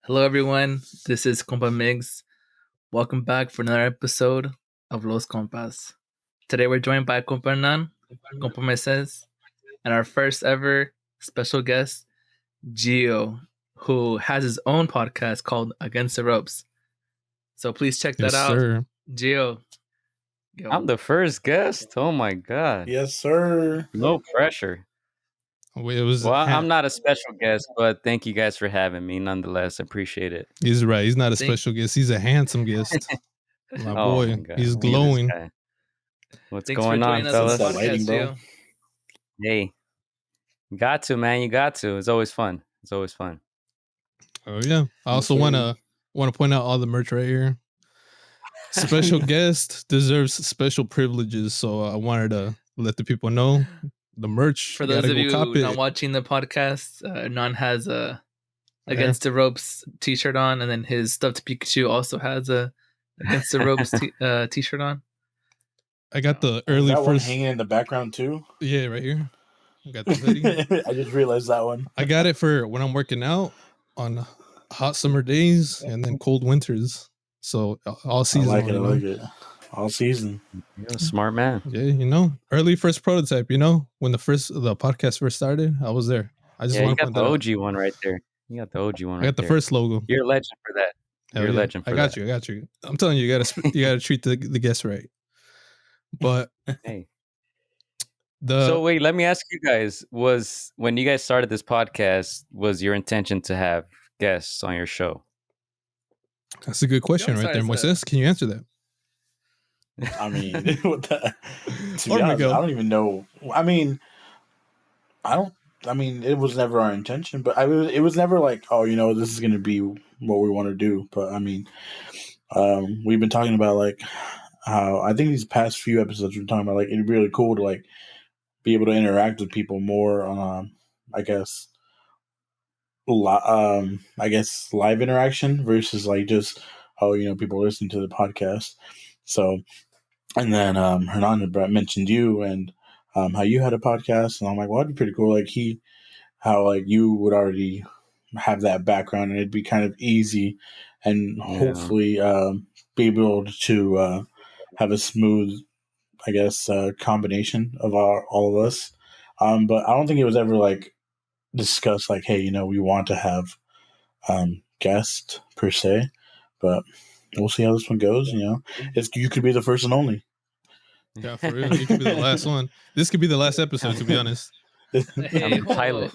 Hello, everyone. This is Compa Migs. Welcome back for another episode of Los Compas. Today, we're joined by Compa Hernan, Compa Meses, and our first ever special guest, Gio, who has his own podcast called Against the Ropes. So please check that Yes, out. sir. Gio. Yo. I'm the first guest. Oh my god. Yes, sir. No pressure. It was. Well, I'm not a special guest, but thank you guys for having me. Nonetheless, appreciate it. He's right. He's not a special guest. He's a handsome guest. My boy. God. He's Look at this glowing. guy. What's Thanks going for on, joining us fellas? on the podcast, Lighting, bro. Gio. Hey, you got to, man. You got to. It's always fun. It's always fun. Oh yeah. I also want to point out all the merch right here. Special guest deserves special privileges, so I wanted to let the people know the merch. For those of you not watching the podcast, Hernan has a Against the Ropes t-shirt on, and then his stuffed Pikachu also has a Against the Ropes t-shirt on. I got the early that one first hanging in the background too. Yeah, right here. I got the hoodie. I just realized that one. I got it for when I'm working out on hot summer days and then cold winters. So all season. I like it. All season. You're a smart man. Yeah, early first prototype. When the podcast first started, I was there. I just want to got the OG one right there. You got the OG one. I got the first logo. You're a legend for that. You're a legend for that. I got you. I'm telling you, you gotta treat the guests right. But hey. So wait, let me ask you guys: when you guys started this podcast, was your intention to have guests on your show? That's a good question right there, Moises. Can you answer that? I mean, to be honest, I don't even know. I mean, it was never our intention, but it was never like, oh, this is going to be what we want to do. But I mean, we've been talking about like how I think these past few episodes we're talking about like it'd be really cool to like be able to interact with people more on, I guess live interaction versus like just people listening to the podcast. So, and then Hernan and Brett mentioned you and how you had a podcast, and I'm like, well, that'd be pretty cool. Like how you would already have that background, and it'd be kind of easy, and hopefully be able to have a smooth, I guess, combination of all of us. But I don't think it was ever like discussed like, hey, we want to have guests per se, but we'll see how this one goes. You could be the first and only. Yeah, for real. You could be the last one. This could be the last episode, to be honest. I'm a pilot.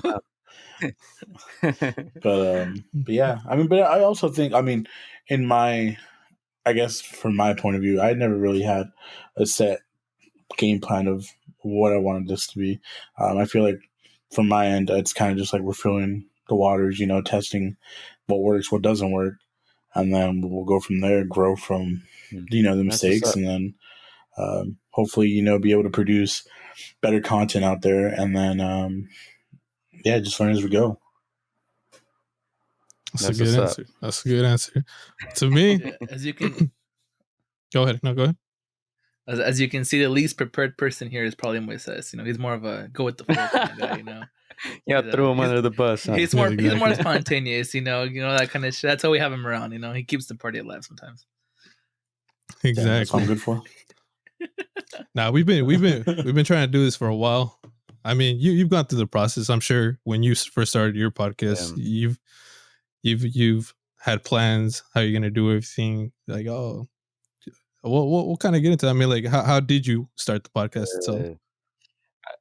But yeah, but I also think, in my, I guess from my point of view, I never really had a set game plan of what I wanted this to be. I feel like from my end, it's kind of just like we're feeling the waters, testing what works, what doesn't work, and then we'll go from there, grow from the mistakes, and then hopefully be able to produce better content out there, and then just learn as we go. That's a good answer. That's a good answer. To me, as you can go ahead. No, go ahead. As you can see, the least prepared person here is probably Moises. He's more of a go with the flow kind of guy. Yeah, throw him under the bus. Huh? He's more spontaneous. That kind of shit. That's how we have him around. He keeps the party alive sometimes. Exactly. Yeah, that's what I'm good for. Nah, we've been trying to do this for a while. I mean, you've gone through the process. I'm sure when you first started your podcast, you've had plans how you're gonna do everything. Like, oh, we'll kind of get into that. I mean, like, how did you start the podcast itself?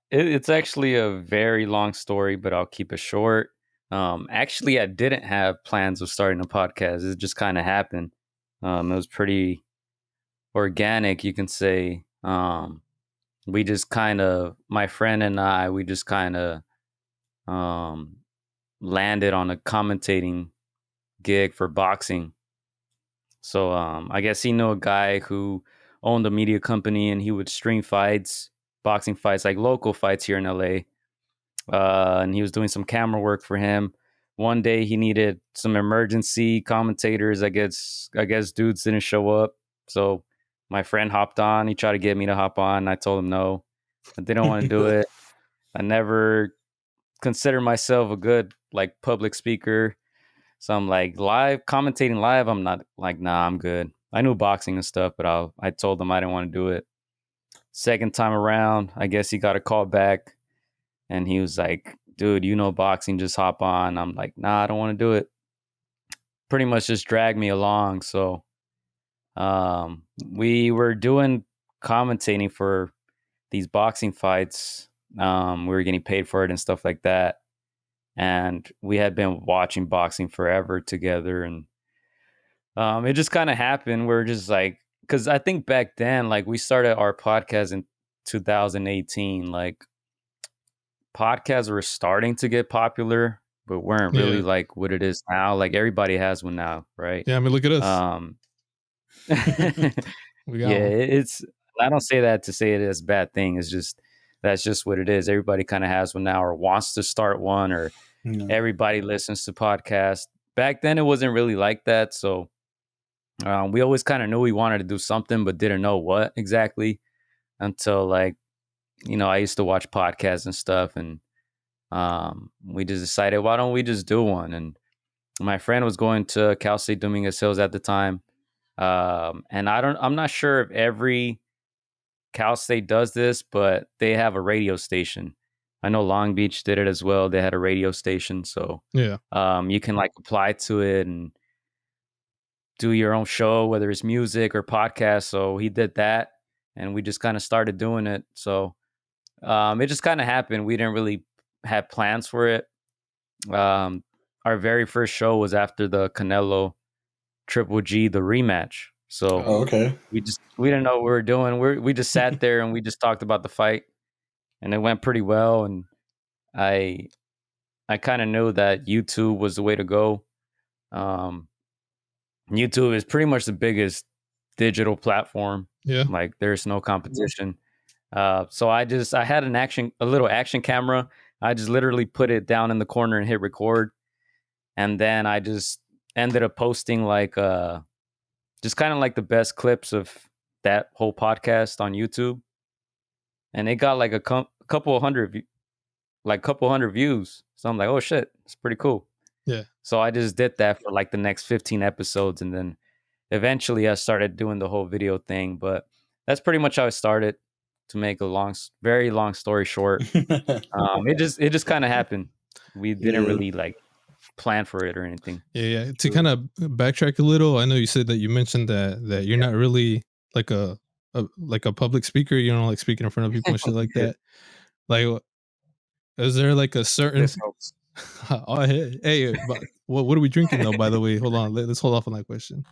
It's actually a very long story, but I'll keep it short. Actually, I didn't have plans of starting a podcast. It just kind of happened. It was pretty organic, you can say. We just kind of, my friend and I, we just kind of landed on a commentating gig for boxing. So I guess he knew a guy who owned a media company, and he would stream fights, boxing fights, like local fights here in LA. And he was doing some camera work for him. One day he needed some emergency commentators. I guess dudes didn't show up. So my friend hopped on. He tried to get me to hop on. I told him no. I didn't want to do it. I never considered myself a good public speaker. So I'm like commentating live. I'm not like, nah, I'm good. I knew boxing and stuff, but I told him I didn't want to do it. Second time around, I guess he got a call back, and he was like, dude, you know boxing, just hop on. I'm like, nah, I don't want to do it. Pretty much just dragged me along. So we were doing commentating for these boxing fights. We were getting paid for it and stuff like that. And we had been watching boxing forever together. And it just kind of happened. We're just like, because I think back then, like we started our podcast in 2018, like podcasts were starting to get popular, but weren't really like what it is now. Like everybody has one now, right? Yeah, I mean, look at us. We got one. It's. I don't say that to say it as a bad thing. It's just that's just what it is. Everybody kind of has one now, or wants to start one, or everybody listens to podcasts. Back then, it wasn't really like that. So we always kind of knew we wanted to do something, but didn't know what exactly until like, I used to watch podcasts and stuff, and we just decided, why don't we just do one? And my friend was going to Cal State Dominguez Hills at the time. And I'm not sure if every Cal State does this, but they have a radio station. I know Long Beach did it as well. They had a radio station. So you can like apply to it and do your own show, whether it's music or podcast. So he did that, and we just kind of started doing it. So it just kind of happened. We didn't really have plans for it. Our very first show was after the Canelo Triple G, the rematch. So we didn't know what we were doing. We just sat there and we just talked about the fight, and it went pretty well. And I kind of knew that YouTube was the way to go. YouTube is pretty much the biggest digital platform. Yeah, like there's no competition. So I had a little action camera. I just literally put it down in the corner and hit record, and then I just ended up posting like just kind of like the best clips of that whole podcast on YouTube, and it got like a couple hundred views. So I'm like, oh shit, it's pretty cool. Yeah. So I just did that for like the next 15 episodes, and then eventually I started doing the whole video thing. But that's pretty much how it started. To make a very long story short, it just kind of happened. We didn't really like plan for it or anything. Yeah. To kind of backtrack a little, I know you said that you mentioned that you're not really like a public speaker. You don't like speaking in front of people and shit like that. Like, is there like a certain? Oh, hey, what are we drinking though? By the way, hold on. Let's hold off on that question.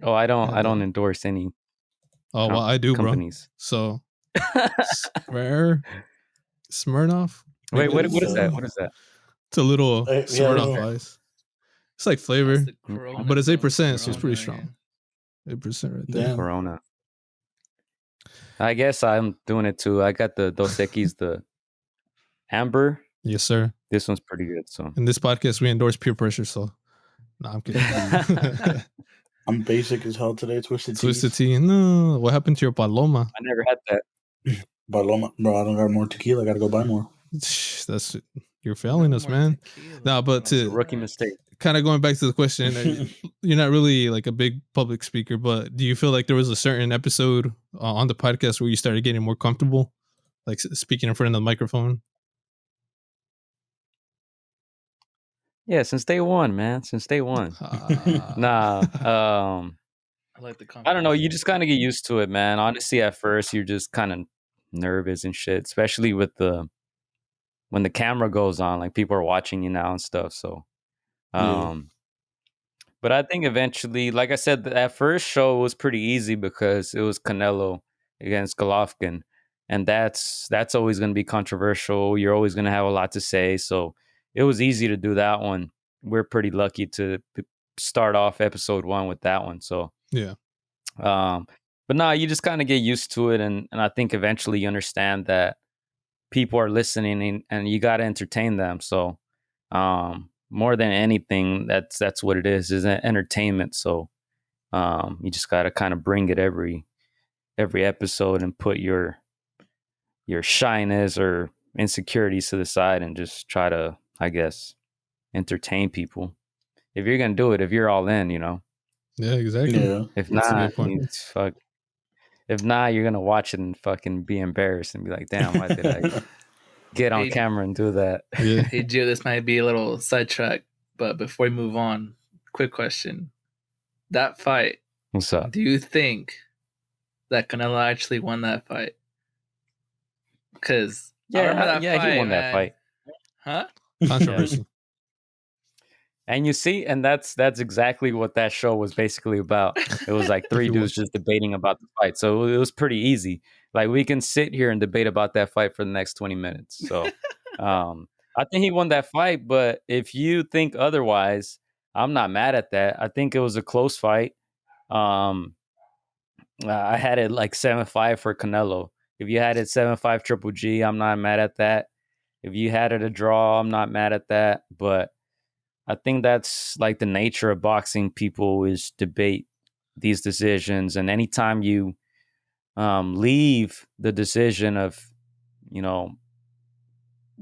Oh, I don't endorse any. Oh, well, I do, companies. Bro. So, rare Smirnoff. Wait, what is that? What is that? It's a little Smirnoff Ice. It's like flavor, but it's 8%, so it's pretty strong. 8% right there. Corona. I guess I'm doing it too. I got the Dos Equis, the Amber. Yes, sir. This one's pretty good. So in this podcast, we endorse peer pressure. So, no, I'm kidding. I'm basic as hell today. Twisted tea. No, what happened to your Paloma? I never had that. Paloma, bro. I don't got more tequila. I got to go buy more. That's you're failing us, man. No, but to rookie mistake. Kind of going back to the question, you're not really like a big public speaker, but do you feel like there was a certain episode on the podcast where you started getting more comfortable, like speaking in front of the microphone? Yeah, since day one, man. Since day one. Nah. I like the I don't know. You just kind of get used to it, man. Honestly, at first, you're just kind of nervous and shit, especially with when the camera goes on, like people are watching you now and stuff. So, but I think eventually, like I said, that first show was pretty easy because it was Canelo against Golovkin, and that's always going to be controversial. You're always going to have a lot to say, so it was easy to do that one. We're pretty lucky to start off episode 1 with that one. So yeah. But no, you just kind of get used to it, and I think eventually you understand that people are listening and you got to entertain them. So more than anything, that's what it is entertainment. So you just got to kind of bring it every episode and put your shyness or insecurities to the side and just try to, I guess, entertain people. If you're gonna do it, if you're all in, Yeah, exactly. Yeah. If That's a not, good point. it's fuck. If not, you're gonna watch it and fucking be embarrassed and be like, "Damn, why did I get on Hey, camera and do that?" Yeah. hey, Gio, this might be a little sidetrack, but before we move on, quick question: that fight, What's up? do you think that Canelo actually won that fight? Because I remember that fight, he won man. that fight. Huh? Controversy. And you see, and that's exactly what that show was basically about. It was like three dudes just debating about the fight. So it was pretty easy. Like we can sit here and debate about that fight for the next 20 minutes. So I think he won that fight, but if you think otherwise, I'm not mad at that. I think it was a close fight. I had it like 7-5 for Canelo. If you had it 7-5 Triple G, I'm not mad at that. If you had it a draw, I'm not mad at that. But I think that's like the nature of boxing. People is debate these decisions, and anytime you leave the decision of,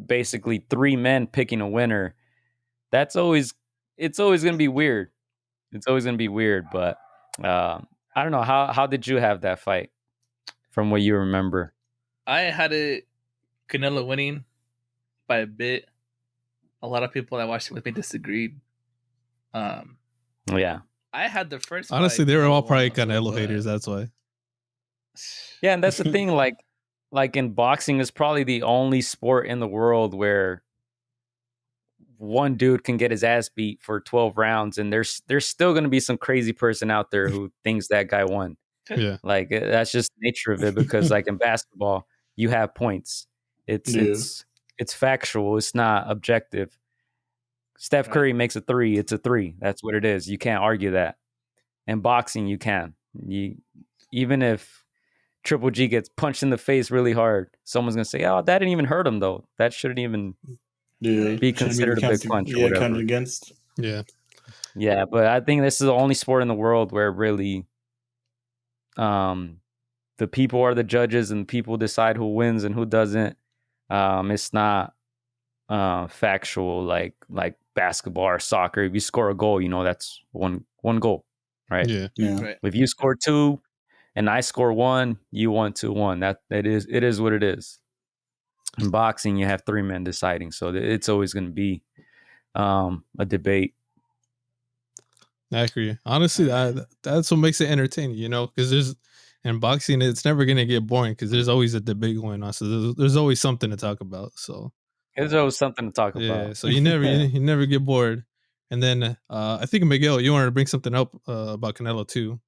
basically three men picking a winner, it's always gonna be weird. It's always gonna be weird. But I don't know, how did you have that fight from what you remember? I had it Canelo winning by a bit. A lot of people that watched it with me disagreed. Yeah. I had the first. Honestly, fight they were all Canelo probably won also, Canelo but- haters. That's why. Yeah, and that's the thing. Like in boxing, is probably the only sport in the world where one dude can get his ass beat for 12 rounds, and there's still going to be some crazy person out there who thinks that guy won. Yeah. Like that's just the nature of it, because like in basketball, you have points. It's factual. It's not objective. Steph Right. Curry makes a three. It's a three. That's what it is. You can't argue that. In boxing, you can. Even if Triple G gets punched in the face really hard, someone's gonna say, "Oh, that didn't even hurt him, though. That shouldn't even be considered a big punch or whatever." counted against. Yeah. Yeah, but I think this is the only sport in the world where really, the people are the judges and people decide who wins and who doesn't. It's not factual like basketball or soccer. If you score a goal, that's one goal, right? Yeah. Yeah. Right. If you score 2 and I score 1, you won 2-1. It is what it is. In boxing, you have 3 men deciding, so it's always going to be a debate. I agree. Honestly, that's what makes it entertaining, because in boxing, it's never going to get boring because there's always a debate going on. So there's always something to talk about. So There's always something to talk yeah, about. so you never get bored. And then I think, Miguel, you wanted to bring something up about Canelo too.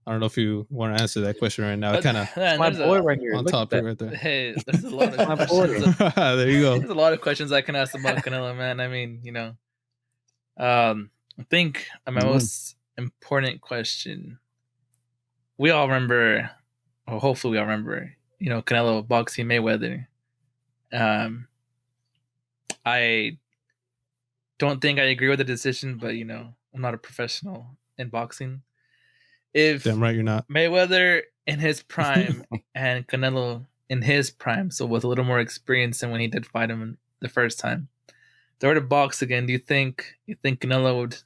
I don't know if you want to answer that question right now. Kind of My boy right here. on Look at topic that. right there. Hey, there's a lot My of boy. questions. There you go. There's a lot of questions I can ask about Canelo, man. I mean, I think my most important question. We all remember, or hopefully we all remember, Canelo boxing Mayweather. I don't think I agree with the decision, but I'm not a professional in boxing. If Damn right you're not. Mayweather in his prime and Canelo in his prime, so with a little more experience than when he did fight him the first time, they were to box again, do you think Canelo would,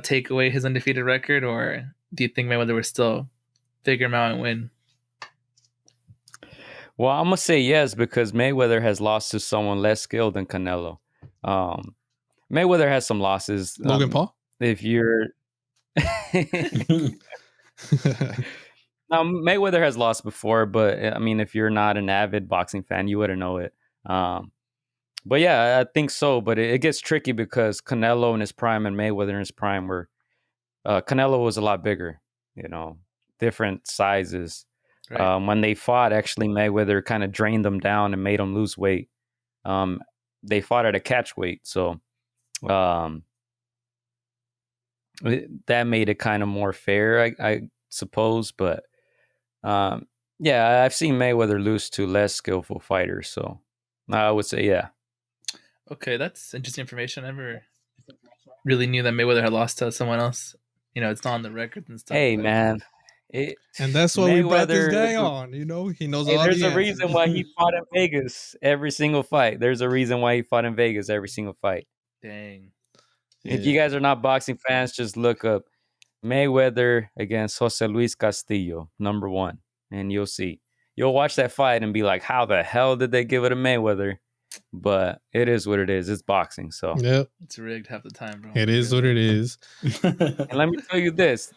take away his undefeated record, or do you think Mayweather would still figure him out and win? Well, I'm gonna say yes, because Mayweather has lost to someone less skilled than Canelo. Mayweather has some losses. Logan Paul? If you're Now, Mayweather has lost before, but I mean, if you're not an avid boxing fan, you wouldn't know it. But yeah, I think so. But it gets tricky because Canelo in his prime and Mayweather in his prime were Canelo was a lot bigger, different sizes. Right. When they fought, actually, Mayweather kind of drained them down and made them lose weight. They fought at a catch weight, so that made it kind of more fair, I suppose. But yeah, I've seen Mayweather lose to less skillful fighters, so I would say yeah. Okay, that's interesting information. I never really knew that Mayweather had lost to someone else. It's not on the record and stuff. Hey, but- man, And that's why we brought this Mayweather, guy on. You know, he knows hey, all there's the a reason answers. why he fought in Vegas every single fight. There's a reason why he fought in Vegas every single fight. Dang. If you guys are not boxing fans, just look up Mayweather against Jose Luis Castillo, number 1, and you'll see. You'll watch that fight and be like, how the hell did they give it to Mayweather? But it is what it is. It's boxing. So Yep, It's rigged half the time, bro. it is what it is. and let me tell you this.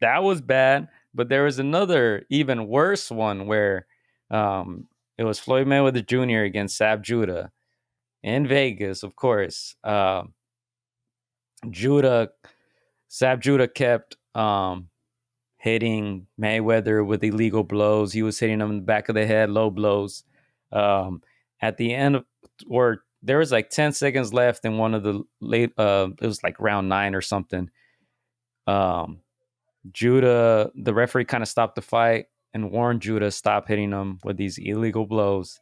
That was bad, but there was another even worse one where it was Floyd Mayweather Jr. against Sab Judah in Vegas, of course. Sab Judah kept hitting Mayweather with illegal blows. He was hitting him in the back of the head, low blows. At the end of, or there was like 10 seconds left in one of the late, it was like round 9 or something. Judah, the referee kind of stopped the fight and warned Judah stop hitting him with these illegal blows.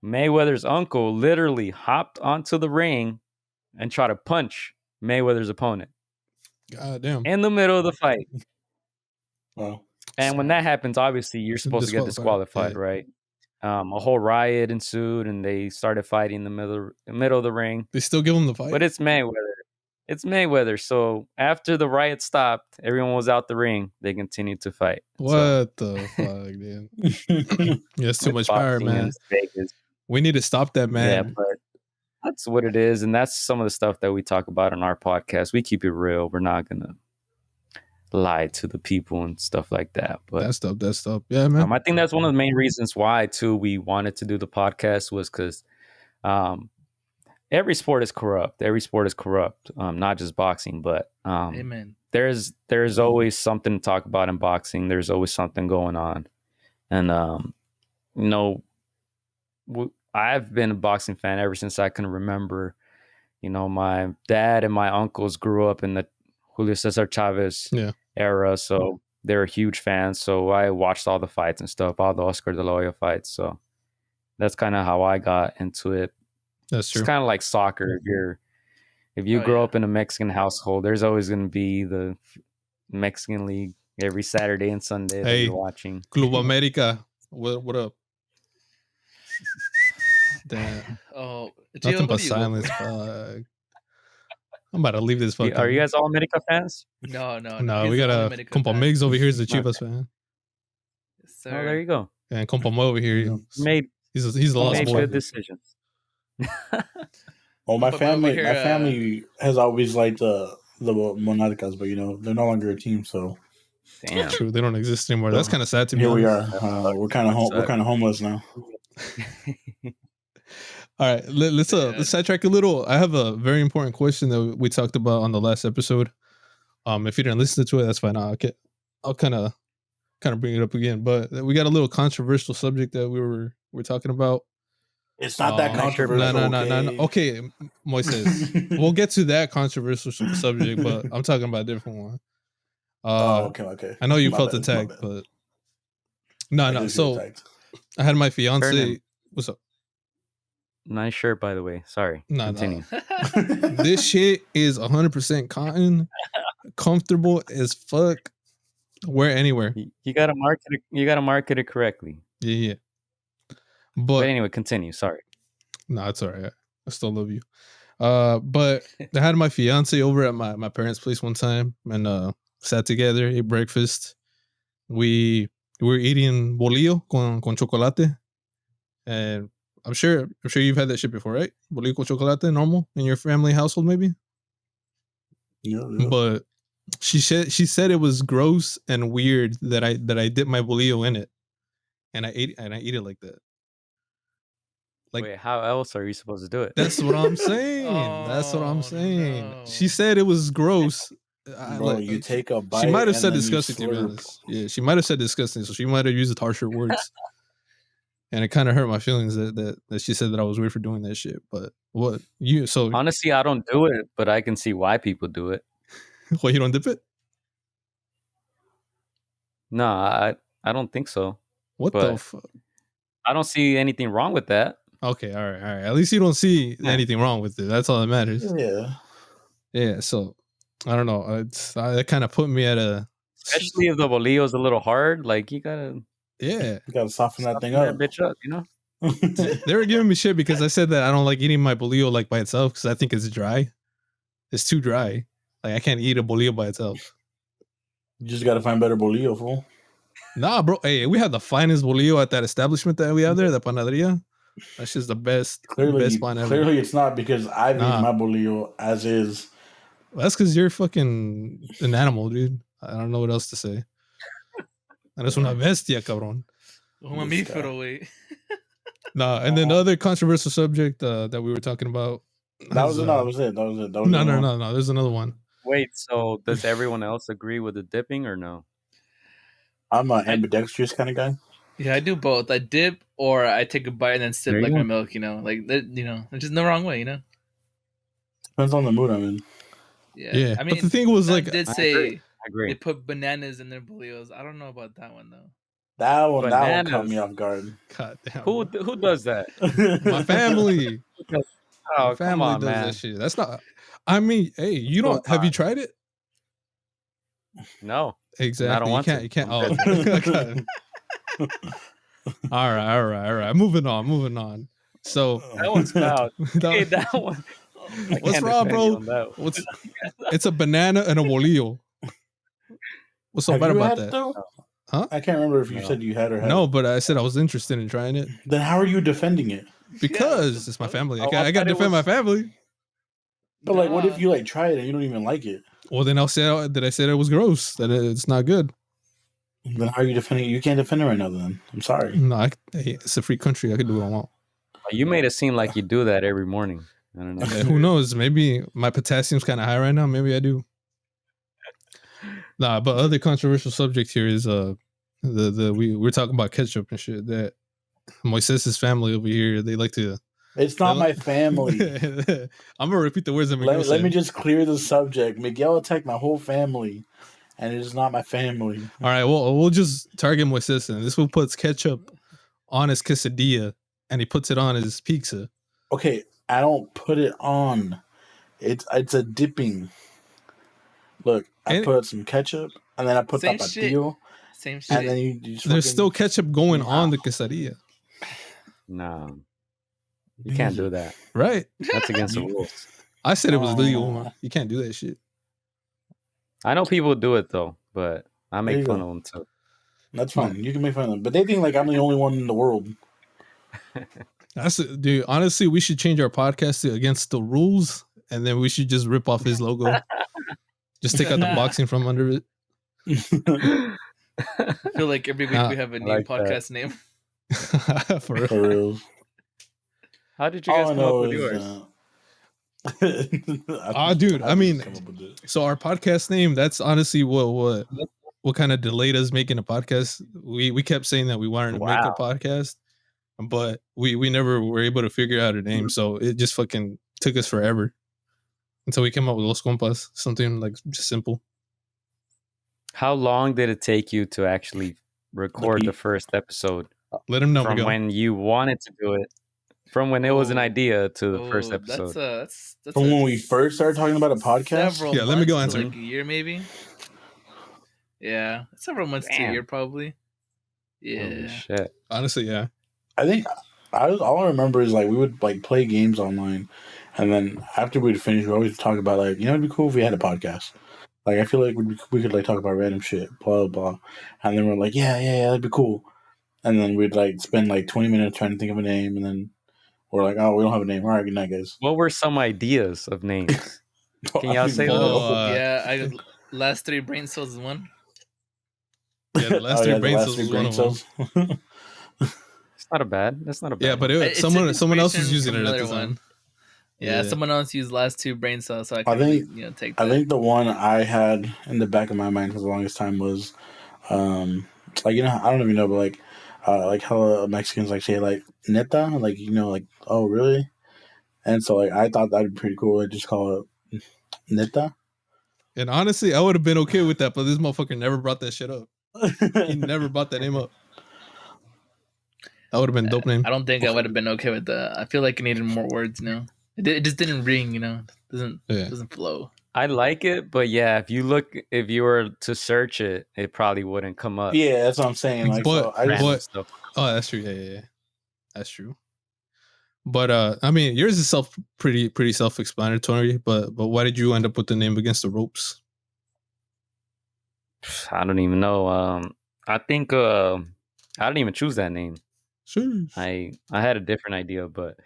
Mayweather's uncle literally hopped onto the ring and tried to punch Mayweather's opponent. God damn. In the middle of the fight. Wow. And when that happens, obviously you're supposed to get disqualified, right? A whole riot ensued, and they started fighting in the middle of the ring. They still give him the fight? But it's Mayweather. It's Mayweather. So after the riot stopped, everyone was out the ring. They continued to fight. What the fuck, dude? Yeah, it's too much power, man. We need to stop that, man. Yeah, but that's what it is. And that's some of the stuff that we talk about on our podcast. We keep it real. We're not going to lie to the people and stuff like that. But that's dope. Yeah, man. I think that's one of the main reasons why, too, we wanted to do the podcast was because every sport is corrupt. Every sport is corrupt, not just boxing, but Amen. There's always something to talk about in boxing. There's always something going on. And, you know, I've been a boxing fan ever since I can remember. You know, my dad and my uncles grew up in the Julio Cesar Chavez era, so they're huge fans. So I watched all the fights and stuff, all the Oscar De La Hoya fights. So that's kind of how I got into it. That's true. It's kind of like soccer. If you grow up in a Mexican household, there's always going to be the Mexican League every Saturday and Sunday that you're watching. Club America, what up? Damn. Oh, nothing but silence. Fuck. I'm about to leave this fucking. Are you guys all America fans? No. We got a Compa Miggs over here is the Chivas fan. Yes, sir. Oh, there you go. And Compa Mo over here, he's the lost boy. Good decisions. Well, my family has always liked the Monarcas, but you know they're no longer a team, so. Damn. True, they don't exist anymore. That's kind of sad to me. Here we are. We're kind of homeless now. All right, let's sidetrack a little. I have a very important question that we talked about on the last episode. If you didn't listen to it, that's fine. I'll kind of bring it up again. But we got a little controversial subject that we're talking about. It's not that controversial. No. Okay, Moises, we'll get to that controversial subject, but I'm talking about a different one. Okay. I know you felt attacked, but no. So I had my fiance. What's up? Nice shirt, by the way. Sorry. Continue. This shit is 100% cotton, comfortable as fuck. Wear anywhere. You gotta market it. You gotta market it correctly. Yeah. But anyway, continue. Sorry. No, it's all right. I still love you. But I had my fiance over at my parents' place one time and sat together, ate breakfast. We were eating bolillo con chocolate, and I'm sure you've had that shit before, right? Bolillo con chocolate, normal in your family household, maybe. Yeah. But she said it was gross and weird that I dip my bolillo in it, and I eat it like that. Like, wait, how else are you supposed to do it? That's what I'm saying. No. She said it was gross. Bro, you take a bite. She might have said disgusting, to be honest. Yeah, she might have said disgusting, so she might have used harsher words. And it kind of hurt my feelings that she said that I was weird for doing that shit. But honestly, I don't do it, but I can see why people do it. Well, you don't dip it? No, I don't think so. What the fuck? I don't see anything wrong with that. Okay, all right. At least you don't see anything wrong with it. That's all that matters. Yeah. Yeah. So I don't know. That kind of put me at a. Especially if the bolillo is a little hard, like you gotta Yeah. You gotta soften that thing that up. bitch up, you know. They were giving me shit because I said that I don't like eating my bolillo like by itself because I think it's dry. It's too dry. Like I can't eat a bolillo by itself. You just gotta find better bolillo, fool. Nah, bro. Hey, we have the finest bolillo at that establishment that we have there, the panaderia. That's just the best pan ever. Clearly, it's not because I've Nah. eaten my bolillo as is. Well, that's because you're fucking an animal, dude. I don't know what else to say. Eres una bestia, cabrón. Un mamífero, güey. Nah, and then the other controversial subject that we were talking about. That was it. That was it. No. There's another one. Wait, so does everyone else agree with the dipping or no? I'm an ambidextrous kind of guy. Yeah, I do both. I dip or I take a bite and then sip There you like go. my milk. There's just no wrong way. Depends on the mood I'm in. Yeah. I mean, but the thing was, None like, did I say agree. they put bananas in their bolillos. I don't know about that one though. That one caught Bananas. me off guard. God damn. Who does that? My family. Oh, My come family on, does man. that shit. That's not. I mean, hey, you don't. Have you tried it? No. Exactly. want You can't. Oh. Okay. All right. Moving on. So That one's foul. Hey, that one. I What's can't wrong, defend bro? you on that one. It's a banana and a bolillo. What's so Have bad you about had that? it, though? Huh? I can't remember if you No. said you had or had. No, but I said I was interested in trying it Then how are you defending it? because it's my family. Oh, I I got thought to it defend my was- family. But like, what if you like try it and you don't even like it? Well, then I'll say that I said it was gross. That it's not good. Then how are you defending it? You can't defend it right now. Then I'm sorry. No, hey, it's a free country. I can do what I want. You made it seem like you do that every morning. I don't know. Who knows? Maybe my potassium's kind of high right now. Maybe I do. Nah, but other controversial subject here is we're talking about ketchup and shit. That Moises' family over here, they like to. It's not my family. I'm gonna repeat the words that Miguel said. Let me just clear the subject. Miguel attacked my whole family, and it is not my family. All right, well, we'll just target Moises, and this one puts ketchup on his quesadilla, and he puts it on his pizza. Okay, I don't put it on. It's a dipping. Look, I put some ketchup, and then I put Same tapatio, Same shit. and then you just There's fucking- still ketchup going on the quesadilla, No. You can't do that. right? That's against the rules. I said it was legal. Oh. Man. You can't do that shit. I know people do it though, but I There make you fun go. of them too. That's fine. You can make fun of them, but they think like I'm the only one in the world. Dude. Honestly, we should change our podcast to Against the Rules, and then we should just rip off his logo. Just take out the boxing from under it. I feel like every week we have a new like that. podcast name. For real. For real. How did you guys All I come up know with is, yours? Dude, I mean, come up with it. So our podcast name, that's honestly what kind of delayed us making a podcast. We kept saying that we wanted to make a Wow. podcast, but we never were able to figure out a name. So it just fucking took us forever until we came up with Los Compas, something like just simple. How long did it take you to actually record the first episode? Let him know, From Miguel. when you wanted to do it, from when it was an Oh. idea to the first Oh, episode. That's From when we first started talking about a podcast? Several Yeah, let me go months to, answer. like a year, maybe. Yeah, several months to a Damn. year, probably. Holy Yeah. shit. Honestly, yeah. I think all I remember is like we would like play games online, and then after we'd finish, we always talk about like it'd be cool if we had a podcast. Like I feel like we could like talk about random shit, blah blah, and then we're like yeah that'd be cool, and then we'd like spend like 20 minutes trying to think of a name, and then we're like oh we don't have a name. All right, good night guys. What were some ideas of names? Can y'all say Well, those? Yeah, last three brain cells is one. Yeah, the last three brain cells three was one of them. cells. It's not a bad. That's not a bad. Yeah, but one. it, It's someone else inspiration was using from it at another the time. one. Yeah, someone else used last two brain cells, so I can think- take that. I think the one I had in the back of my mind for the longest time was, like I don't even know, but like how Mexicans like say like neta, like like oh really, and so like I thought that'd be pretty cool. I just call it neta. And honestly, I would have been okay with that, but this motherfucker never brought that shit up. He never brought that name up. That would have been a dope name. I don't think I would have been okay with that. I feel like it needed more words. It just didn't ring. Doesn't Yeah. doesn't flow. I like it, but yeah, if you were to search it, it probably wouldn't come up. Yeah, that's what I'm saying. Like, so I Random just stuff. Oh, that's true. Yeah. That's true. But I mean, yours is pretty self-explanatory. But why did you end up with the name Against the Ropes? I don't even know. I think I didn't even choose that name. Sure. I had a different idea, but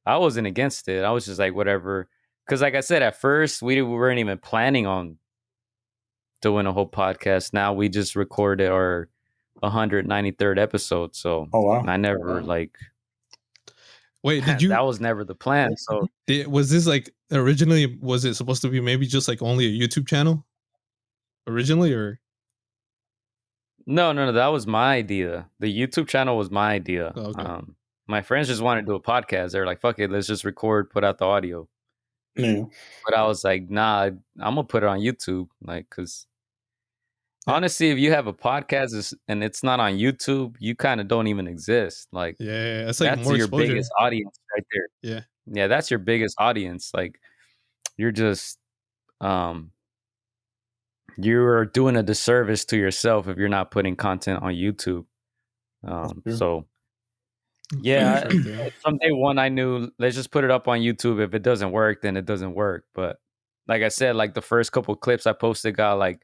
I wasn't against it. I was just like, whatever. Because like I said, at first we weren't even planning on doing a whole podcast. Now we just recorded our 193rd episode. So Oh wow. I never like. Wait, did you? That was never the plan. So Was this like originally? Was it supposed to be maybe just like only a YouTube channel originally, or? No. That was my idea. The YouTube channel was my idea. Oh, okay. My friends just wanted to do a podcast. They're like, "Fuck it, let's just record, put out the audio." Yeah. But I was like, "Nah, I'm gonna put it on YouTube." Like, because honestly, if you have a podcast and it's not on YouTube, you kind of don't even exist. Like, Yeah, that's like that's more your exposure. biggest audience right there. Yeah, that's your biggest audience. Like, you're just you're doing a disservice to yourself if you're not putting content on YouTube. So yeah, from day one I knew, let's just put it up on YouTube. If it doesn't work, then it doesn't work. But like I said, like the first couple clips I posted got like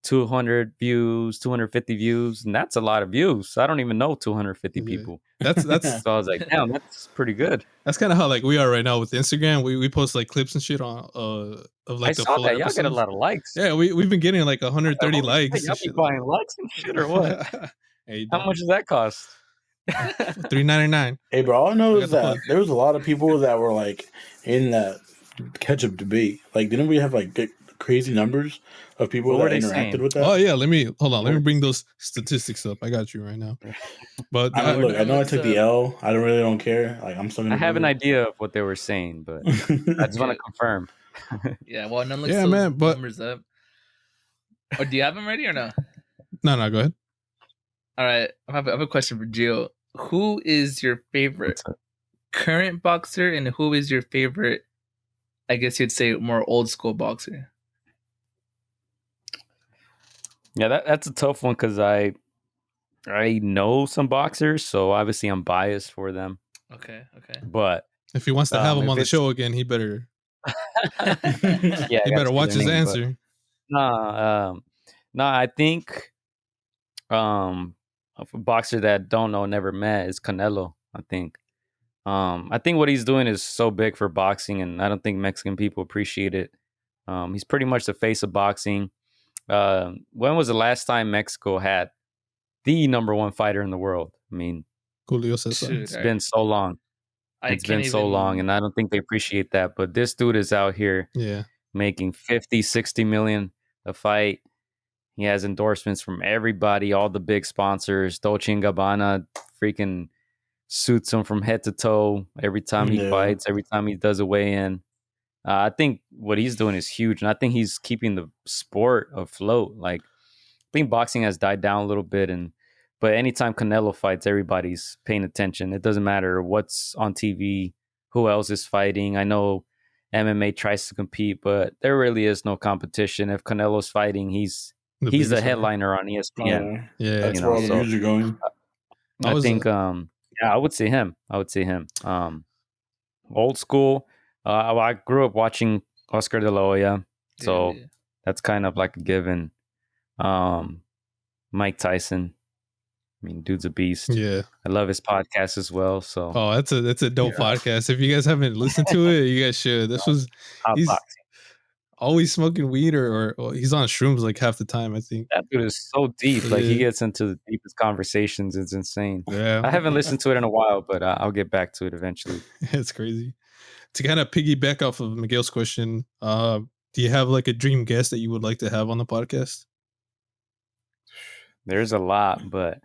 200 views, 250 views, and that's a lot of views. I don't even know 250 people. That's So I was like, damn, that's pretty good. That's kind of how like we are right now with Instagram. We post like clips and shit on of like I the saw full that. Y'all episodes. get a lot of likes. Yeah, we've been getting like 130 likes. Y'all be buying likes and shit or what? Hey, how much does that cost? $3.99. Hey, bro, all I know is that there was a lot of people that were like in that ketchup debate. Like, didn't we have like crazy numbers of people that interacted with that? Oh yeah, let me bring those statistics up. I got you right now. But I mean, look, I know I took the L. I don't care. Like, I'm still gonna. I have an idea of what they were saying, but I just want to confirm. Yeah, well, none looks numbers up. Or do you have them ready or no? No, go ahead. All right, I have a question for Gio. Who is your favorite current boxer, and who is your favorite, I guess you'd say, more old school boxer? Yeah, that's a tough one because I know some boxers, so obviously I'm biased for them. Okay. But if he wants to have him on the show again, he better. Yeah, he better watch his answer. No, I think a boxer that don't know, never met is Canelo. I think what he's doing is so big for boxing, and I don't think Mexican people appreciate it. He's pretty much the face of boxing. When was the last time Mexico had the number one fighter in the world? I mean, Julio Cesar. It's been so long. It's been so long, and I don't think they appreciate that. But this dude is out here making 50, 60 million a fight. He has endorsements from everybody, all the big sponsors. Dolce & Gabbana freaking suits him from head to toe every time he fights, every time he does a weigh-in. I think what he's doing is huge, and I think he's keeping the sport afloat. Like, I think boxing has died down a little bit, but anytime Canelo fights, everybody's paying attention. It doesn't matter what's on TV, who else is fighting. I know MMA tries to compete, but there really is no competition. If Canelo's fighting, he's the headliner on ESPN. That's where all the views are going. I think, I would say him. Old school. I grew up watching Oscar de la Hoya, so that's kind of like a given. Mike Tyson. I mean, dude's a beast. Yeah, I love his podcast as well. So, that's a dope podcast. If you guys haven't listened to it, you guys should. He's always smoking weed or he's on shrooms like half the time. I think that dude is so deep. Like, he gets into the deepest conversations. It's insane. Yeah, I haven't listened to it in a while, but I'll get back to it eventually. It's crazy. To kind of piggyback off of Miguel's question, do you have like a dream guest that you would like to have on the podcast? There's a lot, but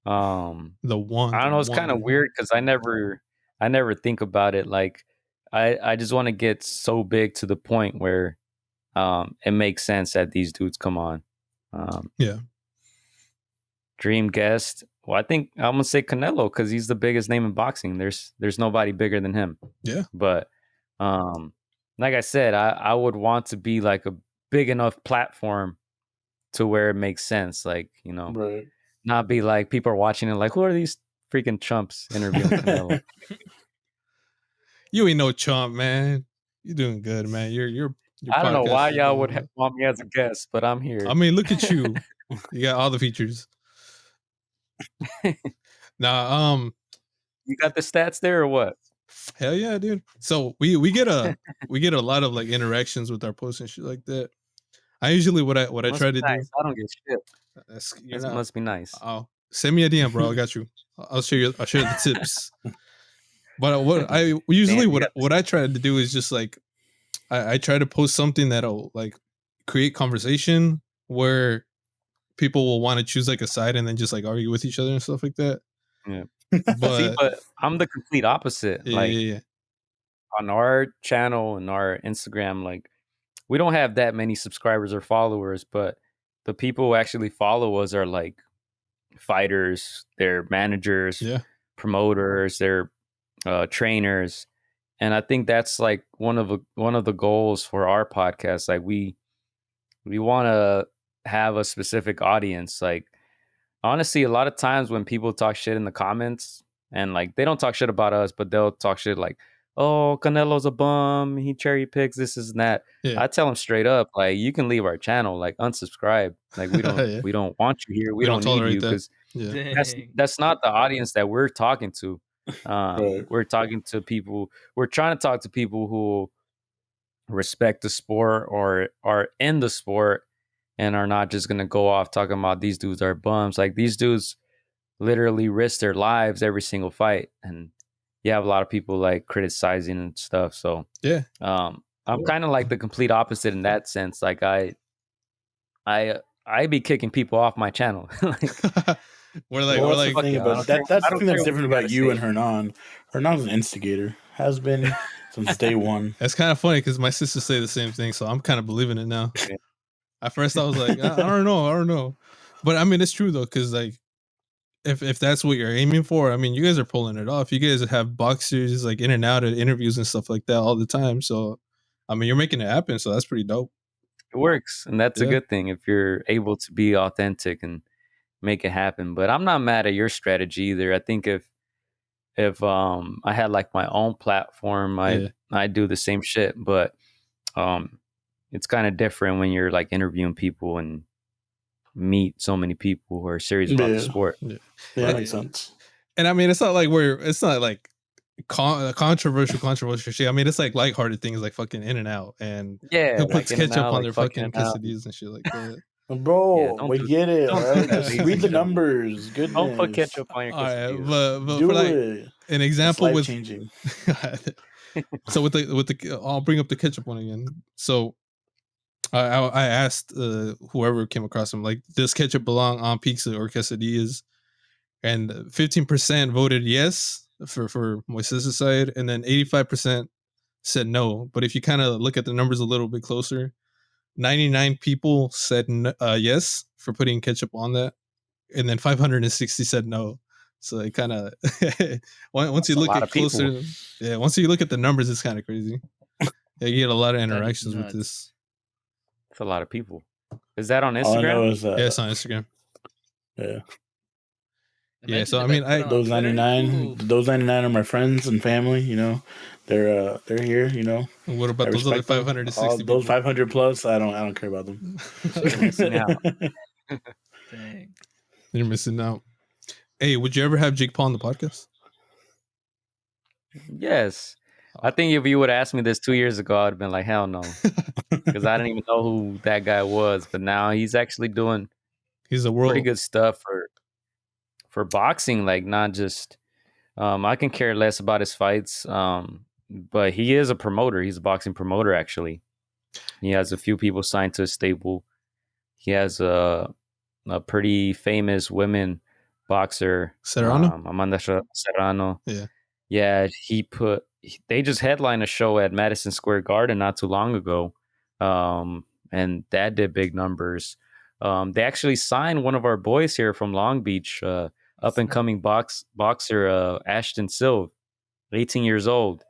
the one I don't know. It's kind of weird because I never think about it. Like, I just want to get so big to the point where it makes sense that these dudes come on. Dream guest. Well, I think I'm gonna say Canelo because he's the biggest name in boxing. There's nobody bigger than him. Yeah. But like I said, I would want to be like a big enough platform to where it makes sense. Like, Right. not be like people are watching it like, who are these freaking chumps interviewing Canelo? You ain't no chump, man. You're doing good, man. Your I don't know podcast why is y'all doing would well. want me as a guest, but I'm here. I mean, look at you. You got all the features. Now, You got the stats there or what? hell yeah, dude. So we get a lot of like interactions with our posts and shit like that. I usually what I Must try be to nice. I don't get shit. you're It not. must be nice. Oh, send me a DM, bro. I got you. I'll share the tips. But what I usually what I try to do is just like I try to post something that'll like create conversation where people will want to choose like a side and then just like argue with each other and stuff like that. Yeah. But but I'm the complete opposite. yeah. On our channel and our Instagram, like we don't have that many subscribers or followers, but the people who actually follow us are like fighters, they're managers, Yeah. promoters, they're trainers. And I think that's like one of the goals for our podcast. Like we want to have a specific audience. Like honestly, a lot of times when people talk shit in the comments and like they don't talk shit about us, but they'll talk shit like, "Oh, Canelo's a bum. He cherry picks this is and that." Yeah. I tell them straight up, like, you can leave our channel, like unsubscribe. Like we don't Yeah. we don't want you here. We We don't need tolerate you that. because Yeah. that's not the audience that we're talking to. Right. We're talking to people. We're trying to talk to people who respect the sport or are in the sport and are not just gonna go off talking about these dudes are bums. Like these dudes literally risk their lives every single fight, and you have a lot of people like criticizing and stuff. So Yeah. I'm kind of like the complete opposite in that sense. Like I be kicking people off my channel. Like, we're like Well, we're that's the like thing I about don't that. care- That's I the don't thing care that's what different you about gotta you say. and Hernan. Hernan's an instigator. Has been since day one. That's kind of funny because my sisters say the same thing, so I'm kind of believing it now. Yeah. At first, I was like, I don't know, but I mean, it's true though, because like, if that's what you're aiming for, I mean, you guys are pulling it off. You guys have boxers like in and out of interviews and stuff like that all the time. So, I mean, you're making it happen. So that's pretty dope. It works, and that's a Yeah. good thing if you're able to be authentic and make it happen. But I'm not mad at your strategy either. I think if I had like my own platform, I do the same shit, but it's kind of different when you're like interviewing people and meet so many people who are serious about the sport. Yeah, that makes sense. And I mean, it's not like controversial shit. I mean, it's like lighthearted things like fucking In and Out and Yeah, who puts like In-N-Out, ketchup on like their fucking fucking In-N-Out. quesadillas and shit like that. Bro, don't we do- get it. don't All do right, that, just ladies read and the gentlemen. numbers. Goodness. Don't put ketchup on your All right, quesadillas. but Do for like it. an It's example life with changing. so with the I'll bring up the ketchup one again. So I asked whoever came across him, like, does ketchup belong on pizza or quesadillas? And 15% voted yes for Moises' side, and then 85% said no. But if you kind of look at the numbers a little bit closer, 99 people said yes for putting ketchup on that, and then 560 said no. So it kind of once you look at closer, once you look at the numbers, it's kind of crazy. Yeah, you get a lot of interactions with this. It's a lot of people. Is that on All I know Instagram? is that Yeah, it's on Instagram. yeah. Yeah, so I mean, Those 99 are my friends and family. You know, they're here. You know, what about those other 560 people? Those 500 plus, I don't care about them. You're missing out. Dang. You're missing out. Hey, would you ever have Jake Paul on the podcast? Yes. I think if you would have asked me this 2 years ago, I'd have been like, hell no. Because I didn't even know who that guy was. But now he's actually doing He's a pretty good stuff for boxing. Like, not just I can care less about his fights. But he is a promoter. He's a boxing promoter, actually. He has a few people signed to his stable. He has a pretty famous women boxer, Serrano. Amanda Serrano. Yeah. Yeah, they just headlined a show at Madison Square Garden not too long ago, and that did big numbers. They actually signed one of our boys here from Long Beach, up and coming boxer Ashton Silve, 18 years old.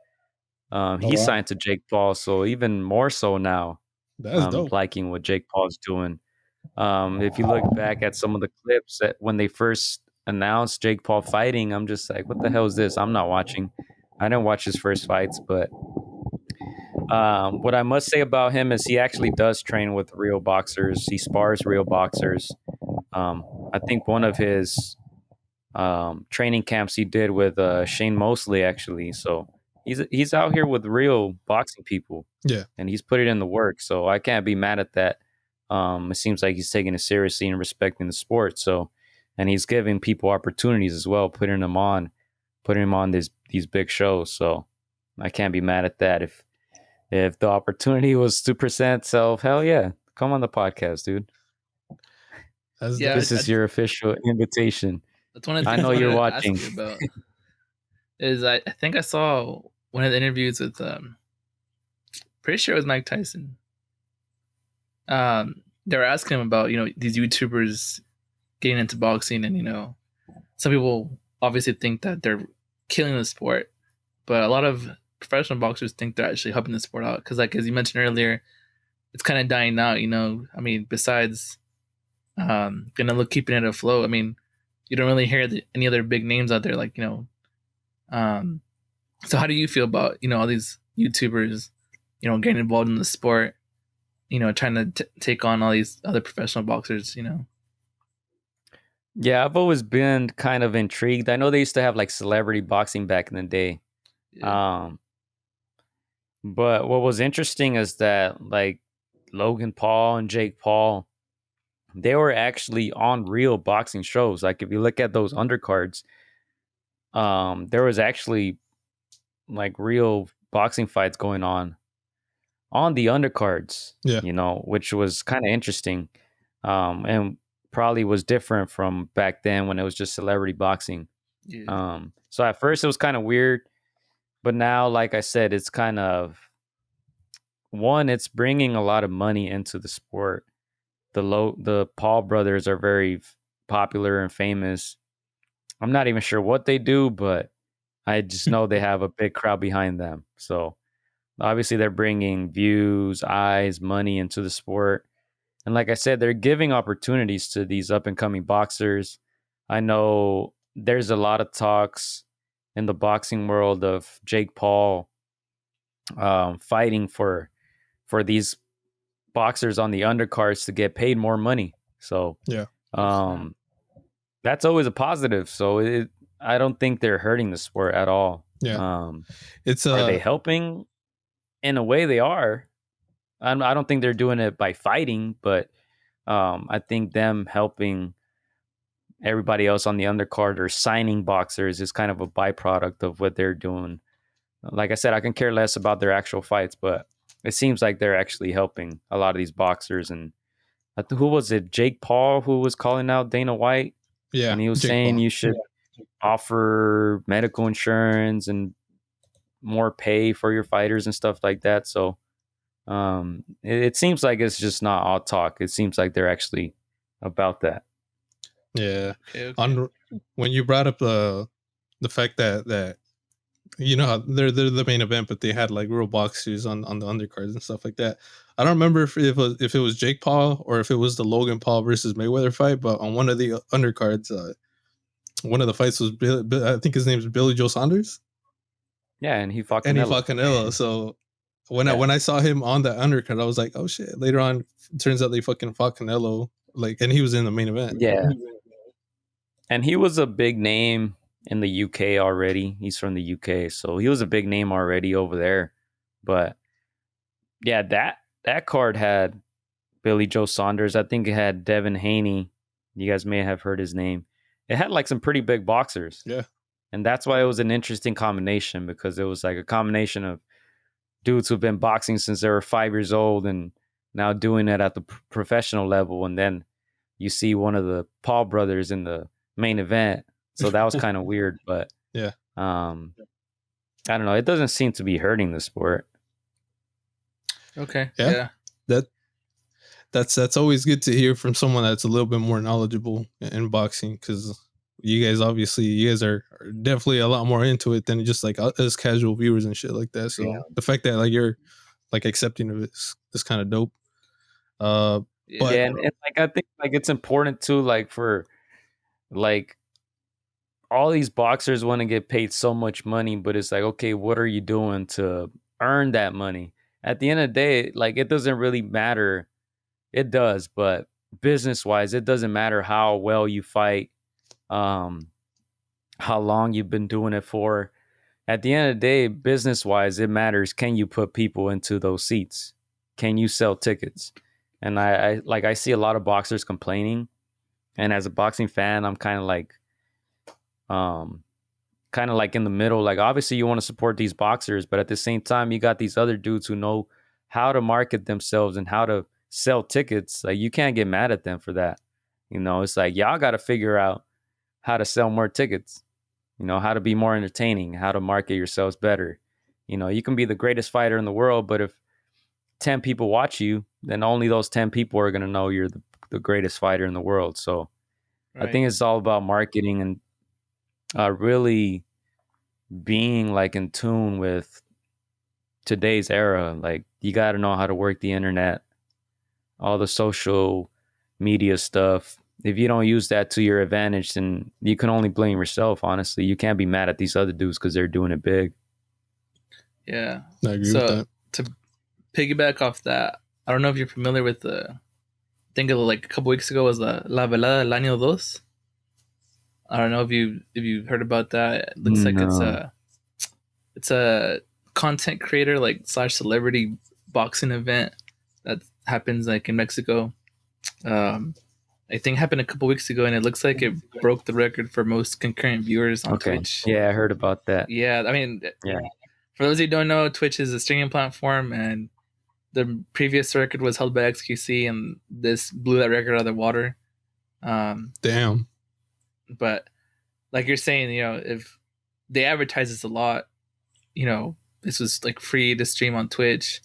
He signed to Jake Paul, so even more so now. That's dope. Liking what Jake Paul's doing. If you look back at some of the clips that when they first announced Jake Paul fighting, I'm just like, what the hell is this? I'm not watching. I didn't watch his first fights, but what I must say about him is he actually does train with real boxers. He spars real boxers. I think one of his training camps he did with Shane Mosley, actually. So he's out here with real boxing people. Yeah. And he's put it in the work. So I can't be mad at that. It seems like he's taking it seriously and respecting the sport. So, and he's giving people opportunities as well, putting them on these big shows. So I can't be mad at that. If the opportunity was to present self, hell yeah, come on the podcast, dude. This is your official invitation. That's one of the I things know you're wanted to watching. ask you about. Is I think I saw one of the interviews with pretty sure it was Mike Tyson. They were asking him about these YouTubers getting into boxing, and some people obviously think that they're killing the sport, but a lot of professional boxers think they're actually helping the sport out because, like as you mentioned earlier, it's kind of dying out. I mean, besides Canelo keeping it afloat, I mean, you don't really hear any other big names out there, like So how do you feel about all these YouTubers, getting involved in the sport, trying to take on all these other professional boxers, Yeah, I've always been kind of intrigued. I know they used to have like celebrity boxing back in the day. Yeah. But what was interesting is that like Logan Paul and Jake Paul, they were actually on real boxing shows. Like if you look at those undercards, there was actually like real boxing fights going on the undercards. Yeah. Which was kind of interesting. And probably was different from back then when it was just celebrity boxing. Yeah. So at first it was kind of weird, but now, like I said, it's kind of it's bringing a lot of money into the sport. The Paul brothers are very popular and famous. I'm not even sure what they do, but I just know they have a big crowd behind them. So obviously they're bringing views, eyes, money into the sport. And like I said, they're giving opportunities to these up and coming boxers. I know there's a lot of talks in the boxing world of Jake Paul fighting for these boxers on the undercards to get paid more money. So yeah, that's always a positive. So I don't think they're hurting the sport at all. Yeah, are they helping? In a way, they are. I don't think they're doing it by fighting, but I think them helping everybody else on the undercard or signing boxers is kind of a byproduct of what they're doing. Like I said, I can care less about their actual fights, but it seems like they're actually helping a lot of these boxers. And who was it? Jake Paul, who was calling out Dana White? Yeah. And he was Jake saying Paul. You should offer medical insurance and more pay for your fighters and stuff like that. So it seems like it's just not all talk. It seems like they're actually about that. Yeah. Okay. When you brought up the fact that how they're the main event, but they had like real boxers on the undercards and stuff like that. I don't remember if it was Jake Paul or if it was the Logan Paul versus Mayweather fight, but on one of the undercards, one of the fights was I think his name is Billy Joe Saunders. Yeah, and he fought Canelo. So when I saw him on that undercard, I was like, oh shit. Later on, it turns out they fucking fought Canelo, and he was in the main event. Yeah. And he was a big name in the UK already. He's from the UK, so he was a big name already over there. But yeah, that card had Billy Joe Saunders. I think it had Devin Haney. You guys may have heard his name. It had like some pretty big boxers. Yeah. And that's why it was an interesting combination, because it was like a combination of dudes who've been boxing since they were 5 years old and now doing it at the professional level. And then you see one of the Paul brothers in the main event. So that was kind of weird, but yeah. I don't know. It doesn't seem to be hurting the sport. Okay. Yeah. That's always good to hear from someone that's a little bit more knowledgeable in boxing, because you guys are definitely a lot more into it than just like us casual viewers and shit like that. So the fact that like you're like accepting of it is kind of dope. But and like I think like it's important too, like for like all these boxers want to get paid so much money, but it's like, okay, what are you doing to earn that money? At the end of the day, like it doesn't really matter. It does, but business wise, it doesn't matter how well you fight, how long you've been doing it for. At the end of the day, business wise, it matters. Can you put people into those seats? Can you sell tickets? And I see a lot of boxers complaining. And as a boxing fan, I'm kind of like in the middle. Like obviously you want to support these boxers, but at the same time, you got these other dudes who know how to market themselves and how to sell tickets. Like you can't get mad at them for that. You know, it's like y'all got to figure out how to sell more tickets. You know, how to be more entertaining, how to market yourselves better. You know, you can be the greatest fighter in the world, but if 10 people watch you, then only those 10 people are going to know you're the greatest fighter in the world. So I think it's all about marketing and really being like in tune with today's era. Like you got to know how to work the internet, all the social media stuff. If you don't use that to your advantage, then you can only blame yourself, honestly. You can't be mad at these other dudes because they're doing it big. Yeah. I agree with that. To piggyback off that, I don't know if you're familiar with I think like a couple weeks ago was La Velada del Año Dos. I don't know if you've heard about that. It looks like it's a content creator like / celebrity boxing event that happens like in Mexico. I think happened a couple weeks ago, and it looks like it broke the record for most concurrent viewers on Twitch. Yeah, I heard about that. Yeah, I mean, for those who don't know, Twitch is a streaming platform, and the previous record was held by XQC, and this blew that record out of the water. Damn. But like you're saying, you know, if they advertise this a lot, you know, this was like free to stream on Twitch.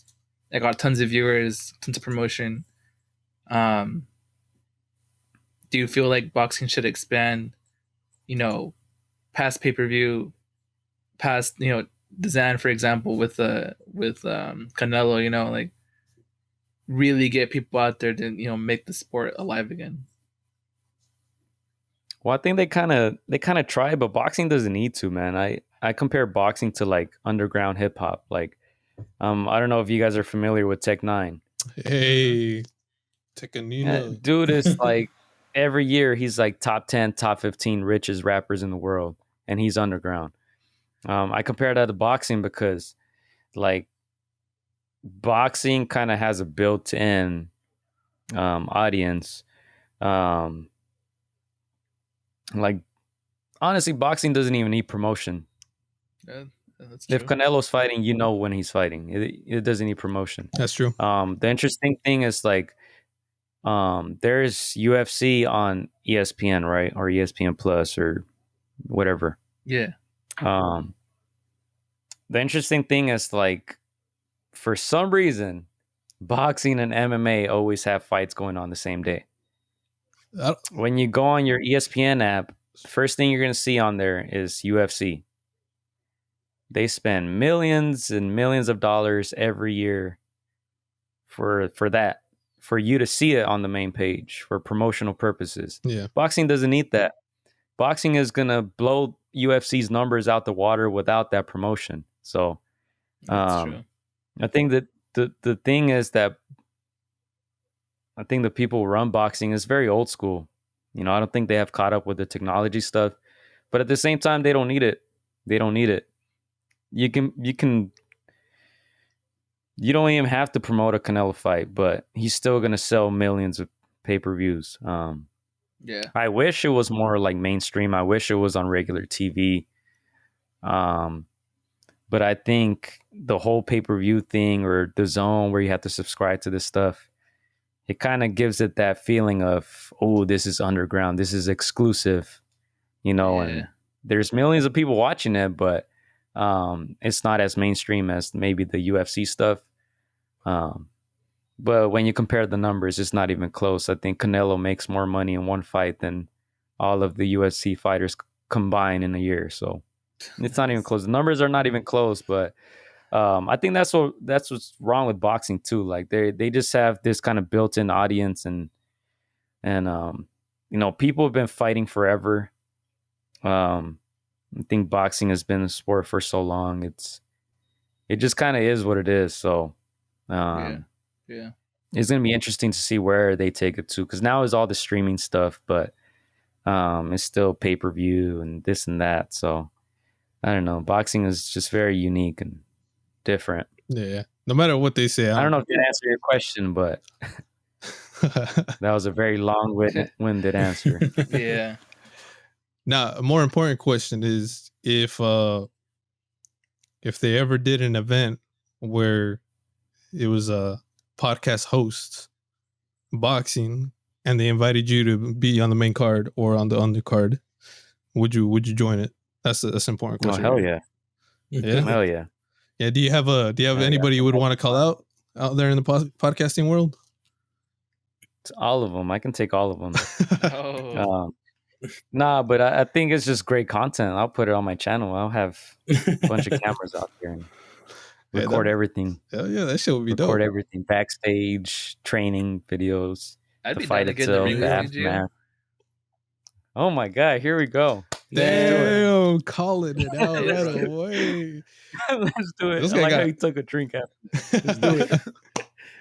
I got tons of viewers, tons of promotion. Do you feel like boxing should expand, you know, past pay-per-view, past, you know, Zan, for example, with Canelo, you know, like really get people out there to, you know, make the sport alive again? Well, I think they kind of try, but boxing doesn't need to, man. I compare boxing to like underground hip hop. Like, I don't know if you guys are familiar with Tech 9. Hey, Tekanina. Dude is like every year he's like top 10, top 15 richest rappers in the world, and he's underground. I compare that to boxing because like boxing kind of has a built-in audience. Like honestly, boxing doesn't even need promotion. Yeah, that's true. If Canelo's fighting, you know when he's fighting. It doesn't need promotion. That's true. The interesting thing is like there's UFC on ESPN, right? Or ESPN Plus or whatever. Yeah. The interesting thing is like for some reason boxing and MMA always have fights going on the same day. When you go on your ESPN app, first thing you're going to see on there is UFC. They spend millions and millions of dollars every year for that, for you to see it on the main page for promotional purposes. Yeah. Boxing doesn't need that. Boxing is going to blow UFC's numbers out the water without that promotion. So That's true. I think that the thing is that I think the people who run boxing is very old school. You know, I don't think they have caught up with the technology stuff, but at the same time, they don't need it. They don't need it. You don't even have to promote a Canelo fight, but he's still going to sell millions of pay-per-views. Yeah. I wish it was more like mainstream. I wish it was on regular TV. But I think the whole pay-per-view thing or the zone where you have to subscribe to this stuff, it kind of gives it that feeling of, oh, this is underground. This is exclusive, you know, and there's millions of people watching it, but it's not as mainstream as maybe the UFC stuff. But when you compare the numbers, it's not even close. I think Canelo makes more money in one fight than all of the UFC fighters combined in a year. So it's not even close. The numbers are not even close, but I think that's what's wrong with boxing too. Like they just have this kind of built-in audience, and people have been fighting forever. I think boxing has been a sport for so long. It just kind of is what it is. So Yeah. it's gonna be interesting to see where they take it to, because now is all the streaming stuff, but it's still pay-per-view and this and that. So I don't know. Boxing is just very unique and different. Yeah. No matter what they say. I don't know if that answered your question, but that was a very long-winded answer. Yeah. Now, a more important question is if they ever did an event where it was a podcast host boxing and they invited you to be on the main card or on the undercard, would you join it? That's an important Oh, question. hell yeah. Yeah. Hell yeah. Yeah. Do you have anybody you would want to call out there in the podcasting world? It's all of them. I can take all of them. Oh. Nah, but I think it's just great content. I'll put it on my channel. I'll have a bunch of cameras out there and record everything. Hell yeah, that shit would be dope. Record everything. Backstage, training videos, I'd the be fight down to get itself, the the ring with you. aftermath. Oh my God, here we go. Damn, calling it out Let's right do it. away. Let's do it. This I guy like how got- he took a drink after. Let's do it.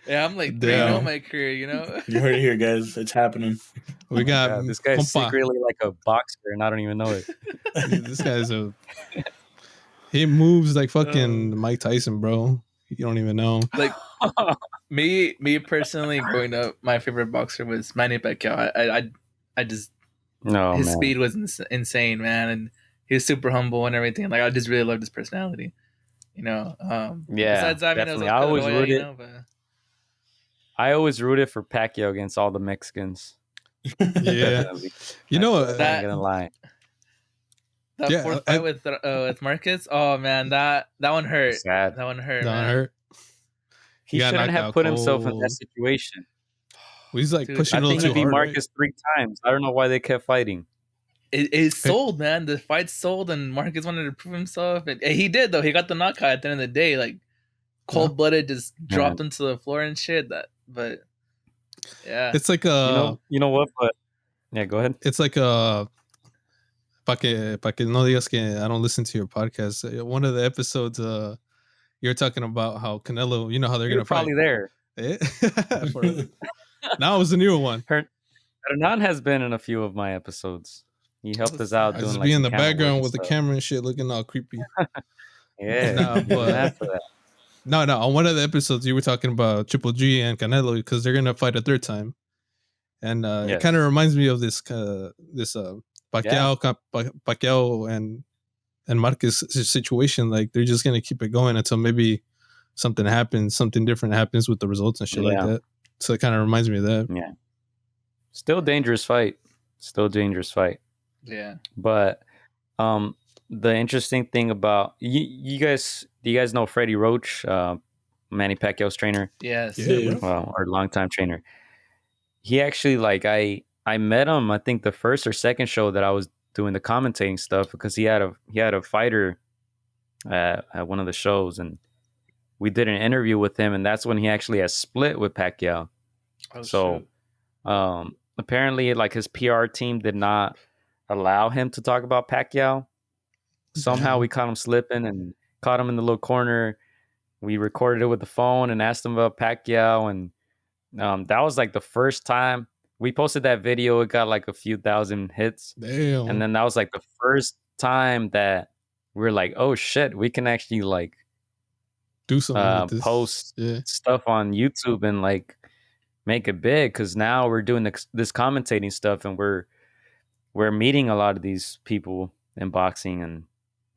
Yeah, I'm like Damn. 3-0 my career, you know? You heard it here, guys. It's happening. We got God, this guy's Compa. secretly like a boxer and I don't even know it. This guy's he moves like fucking Mike Tyson, bro. You don't even know. Like me personally, growing up, my favorite boxer was Manny Pacquiao. I just No, his man. speed was insane, man, and he was super humble and everything. Like I just really loved his personality, you know. Yeah, besides that, I mean, it was definitely. like I always Loya, you rooted. know, but I always rooted for Pacquiao against all the Mexicans. Yeah. Definitely. You know I'm not gonna lie. that Yeah, fourth fight with Marcus, oh man, that one hurt. Sad. That one hurt. Not man. hurt. He got shouldn't knocked have out put himself in cold. that situation. He's like Dude, pushing I a think little he too beat hard. Marcus 3 times. I don't know why they kept fighting. It sold, man. The fight sold, and Marcus wanted to prove himself, and he did though. He got the knockout at the end of the day, like cold blooded, just dropped him to the floor and shit. But yeah, It's like You know what? But yeah, go ahead. it's like pa que no digas que I don't listen to your podcast. One of the episodes, you're talking about how Canelo, you know how they're You're gonna fight. probably there. Now it was the newer one. Hernan has been in a few of my episodes. He helped us out I doing just like be in some the camera work background and with the stuff. camera and shit, looking all creepy. Yeah, Nah, he's but- mad for that. No, on one of the episodes you were talking about Triple G and Canelo because they're gonna fight a third time, and it Yes. kind of reminds me of this Pacquiao and Marcus situation. Like they're just gonna keep it going until maybe something happens, something different happens with the results and shit like Yeah. that. So it kind of reminds me of that. Yeah. Still dangerous fight. yeah. But the interesting thing about you guys, do you guys know Freddie Roach, Manny Pacquiao's trainer? Yes. Yeah. Our longtime trainer. He actually, like, I met him, I think the first or second show that I was doing the commentating stuff, because he had a fighter at one of the shows, and we did an interview with him, and that's when he actually has split with Pacquiao. Oh, So shoot. apparently, like, his PR team did not allow him to talk about Pacquiao. Somehow we caught him slipping and caught him in the little corner. We recorded it with the phone and asked him about Pacquiao, and that was like the first time we posted that video. It got like a few thousand hits. Damn. And then that was like the first time that we were like, oh shit, we can actually like do something with this. post Yeah. stuff on YouTube and like make it big, because now we're doing this commentating stuff, and we're meeting a lot of these people in boxing, and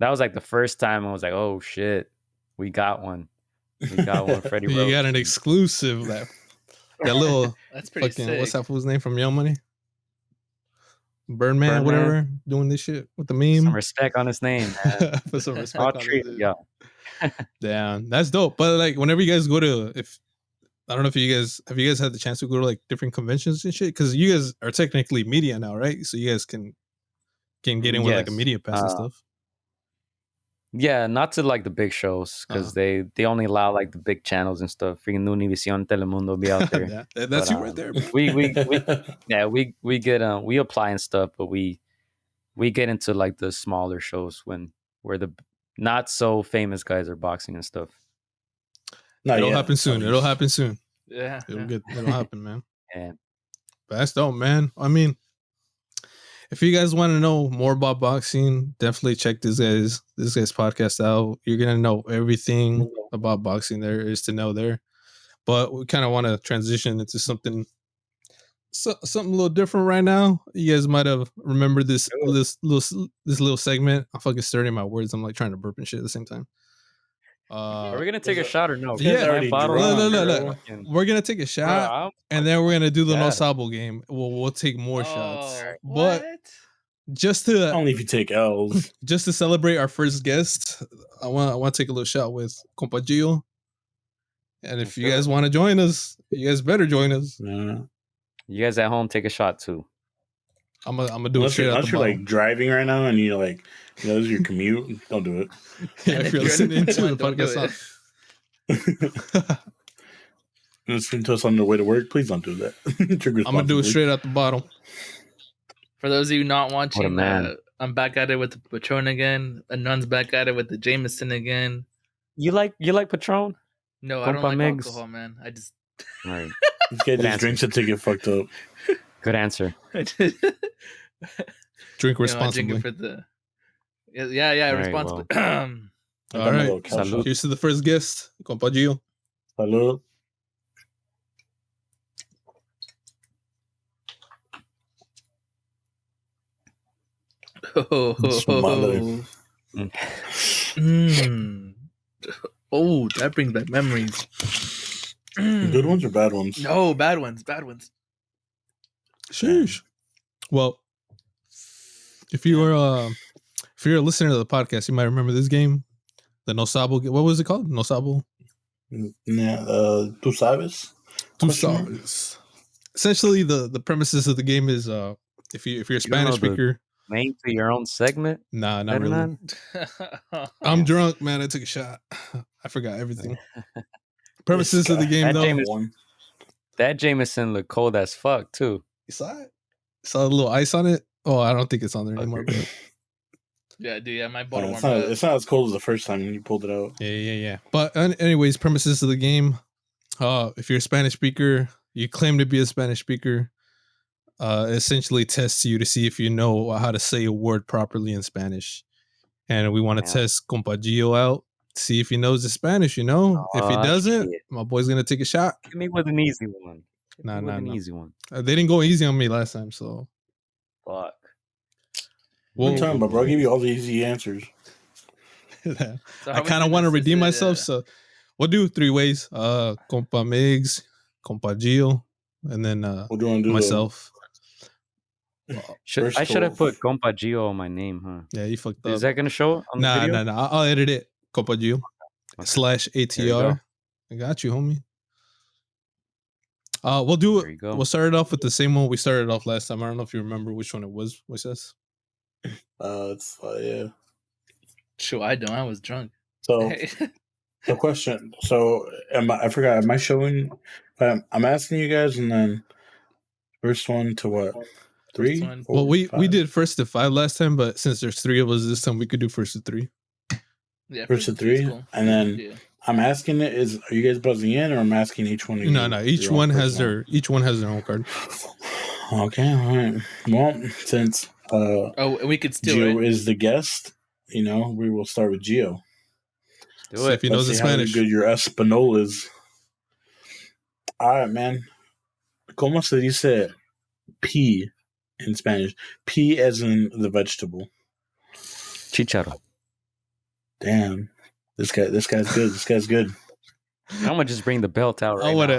that was like the first time I was like, oh shit, we got one. Freddie Roach. You got an exclusive that little That's pretty fucking sick. what's that fool's name from Young Money? Birdman, Birdman. whatever, doing this shit with the meme. Some respect on his name, man. Put some respect I'll on treat it. it, yo. Damn, that's dope. But like, whenever you guys go to, I don't know if you guys have had the chance to go to like different conventions and shit, because you guys are technically media now, right? So you guys can get in with like a Yes. media pass and stuff. Yeah, not to like the big shows because they only allow like the big channels and stuff. Freaking Univision, Telemundo be out there. That's you right there, bro. We get we apply and stuff, but we get into like the smaller shows where the not so famous guys are boxing and stuff. It'll happen soon. It'll happen soon. Yeah. It'll happen, man. Yeah. But that's dope, man. I mean, if you guys want to know more about boxing, definitely check this guy's podcast out. You're gonna know everything about boxing there is to know there. But we kind of want to transition into something a little different right now. You guys might have remembered this little segment. I'm fucking stirring my words. I'm like trying to burp and shit at the same time. Are we gonna take a shot or no? Yeah, no. We're gonna take a shot, and then we're gonna do the Nosable game. We'll take more shots, but just to only if you take L's. Just to celebrate our first guest, I want to take a little shot with Castillo. And if you guys want to join us, you guys better join us. Yeah. You guys at home, take a shot too. I'm gonna do it straight out the bottle. Unless you're like driving right now and you're like, this is your commute, don't do it. Yeah, if you're listening to the podcast, listening to us on the way to work, please don't do that. I'm gonna do it straight out the bottle. For those of you not watching, I'm back at it with the Patron again. Anun's back at it with the Jameson again. You like Patron? No, I don't like alcohol, man. I just. All right. This guy just drinks it to get fucked up. Good answer. Drink responsibly. For the... Yeah, responsibly. Well. All right. Salud. Here's to the first guest, Castillo. Salud. Oh, that brings back memories. Good ones or bad ones? No, bad ones. Sheesh. Well, if you're a listener to the podcast, you might remember this game, the Nosable. What was it called? Nosable. Yeah, Tu sabes. Essentially, the premises of the game is if you're a Spanish speaker. Name to your own segment? Nah, not really. I'm drunk, man. I took a shot. I forgot everything. Premises of the game, though. That Jameson looked cold as fuck, too. You saw it? Saw a little ice on it? Oh, I don't think it's on there anymore. But... Yeah, dude. Yeah, my bottle it's not as cold as the first time when you pulled it out. Yeah. But anyways, premises of the game. If you're a Spanish speaker, you claim to be a Spanish speaker. Essentially tests you to see if you know how to say a word properly in Spanish. And we want to test Castillo out, see if he knows the Spanish, you know? If he doesn't, my boy's going to take a shot. Hit me with an easy one. Easy one. They didn't go easy on me last time, so. Fuck. What are you talking about, bro? I gave you all the easy answers. So I kind of want to redeem myself, so we'll do 3 ways. Compa Migs, Castillo, and then myself. I should have put Castillo on my name, huh? Yeah, you fucked up. Is that gonna show on the video? No. I'll edit it. Castillo / ATR. I got you, homie. We'll do it. We'll start it off with the same one we started off last time. I don't know if you remember which one it was. What's this? It's yeah. Sure, I don't. I was drunk. So, the question. So, I forgot. Am I showing? I'm asking you guys, and then first one to what? 3? 4, well, we 5. did first to 5 last time, but since there's 3 of us this time, we could do first to 3. Yeah, first to 3, cool. And then I'm asking are you guys buzzing in, or I'm asking each one of you? No. Each one has their own card. Okay, all right. Well, since we could still Gio is the guest, we will start with Gio. Do it if he knows the Spanish. How good your Espanol is. All right, man. ¿Cómo se dice pea in Spanish? Pea as in the vegetable. Chicharo. Damn. This guy's good. This guy's good. I'm gonna just bring the belt out right I would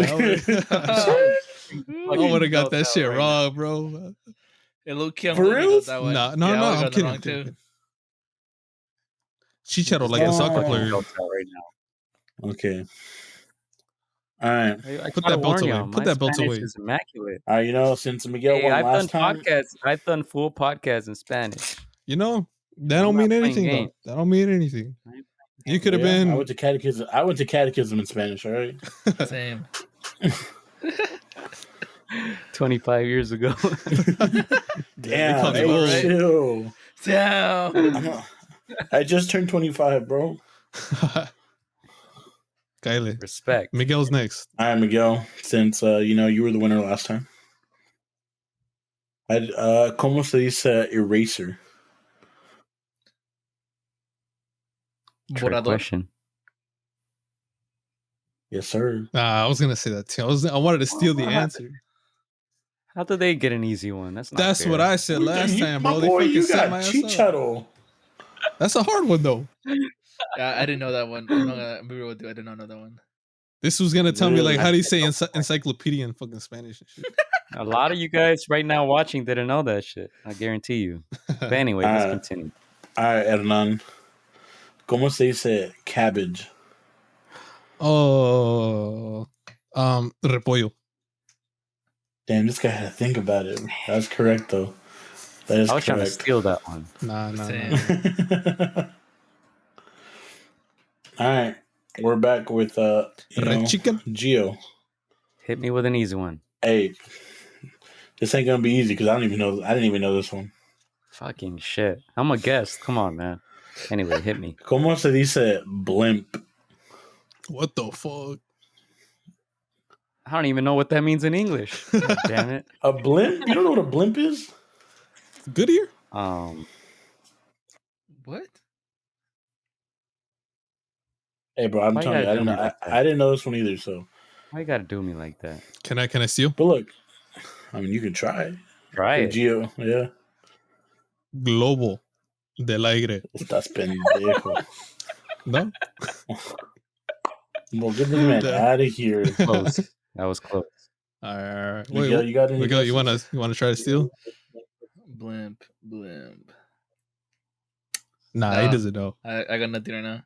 have got that shit wrong, bro. Hey, low-key, for real? No, I'm kidding. Chicharo, like a soccer player. Okay. All right. I Put try to that belt warn away. y'all, Put my that belt Spanish away. is immaculate. All right. You know, since Miguel Hey, won I've done last time. podcasts. I've done full podcasts in Spanish. You know, that I'm don't mean not playing anything though. games. That don't mean anything. You could have Yeah, been. I went to catechism. I went to catechism in Spanish. All right. Same. 25 years ago. Damn. called you Hey, old. chill. Damn. I just turned 25, bro. Kyle. Respect. Miguel's next. All right, Miguel. Since you were the winner last time. ¿Cómo se dice eraser? Trick Borrador. question. Yes, sir. I was gonna say that too. I wanted to steal the answer. How did they get an easy one? That's not That's fair. what I said last time, bro. My They boy, fucking you set my got ass up. chicharo. That's a hard one though. Yeah, I didn't know that one. I'm not gonna be real with you. I did not know that one. This was gonna tell me Really? like how do you say encyclopedia in fucking Spanish and shit. A lot of you guys right now watching didn't know that shit. I guarantee you. But anyway, let's continue. All right, Hernan. ¿Cómo se dice cabbage? Oh, repollo. Damn, this guy had to think about it. That's correct, though. That is I was trying to correct. steal that one. Nah. Same. All right, we're back with Red chicken. Gio. Hit me with an easy one. Hey, this ain't gonna be easy because I didn't even know this one. Fucking shit. I'm a guest. Come on, man. Anyway, hit me. ¿Cómo se dice blimp? What the fuck? I don't even know what that means in English. God damn it. A blimp? You don't know what a blimp is? Goodyear? What? Hey, bro, I'm Why you telling you, gotta do me like that? I didn't know this one either. So, Why you gotta do me like that? Can I steal? but look, I mean, you can try. Try Hey, it. Gio, yeah. Globo del aire. Estás pendejo. No? Well, get this man out of here. Close. That was close. All right. Miguel, you got any Miguel, you guesses? wanna try to steal? Blimp. Nah, he doesn't know. I got nothing right now.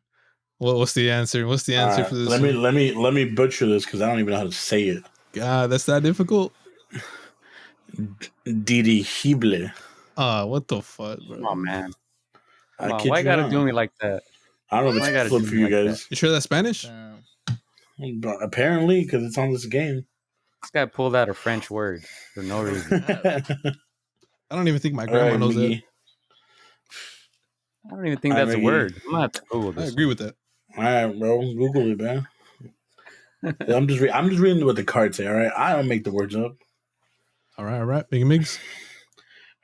What's the answer? What's the answer for this? Let me butcher this because I don't even know how to say it. God, that's that difficult. Dirigible. What the fuck, bro? Come on, man. I Come on. kid Why you you gotta not. do me like that? I don't know Why if gotta it's flip do for me you like guys. You sure that's Spanish? But apparently, because it's on this game. This guy pulled out a French word for no reason. I don't even think my All grandma right, knows that. Miggy. I don't even think All right, that's a Miggy. word. I'm gonna have to Google I this. agree with that. All right, bro. Google it, man. I'm just reading what the cards say. All right, I don't make the words up. All right. Big Migs.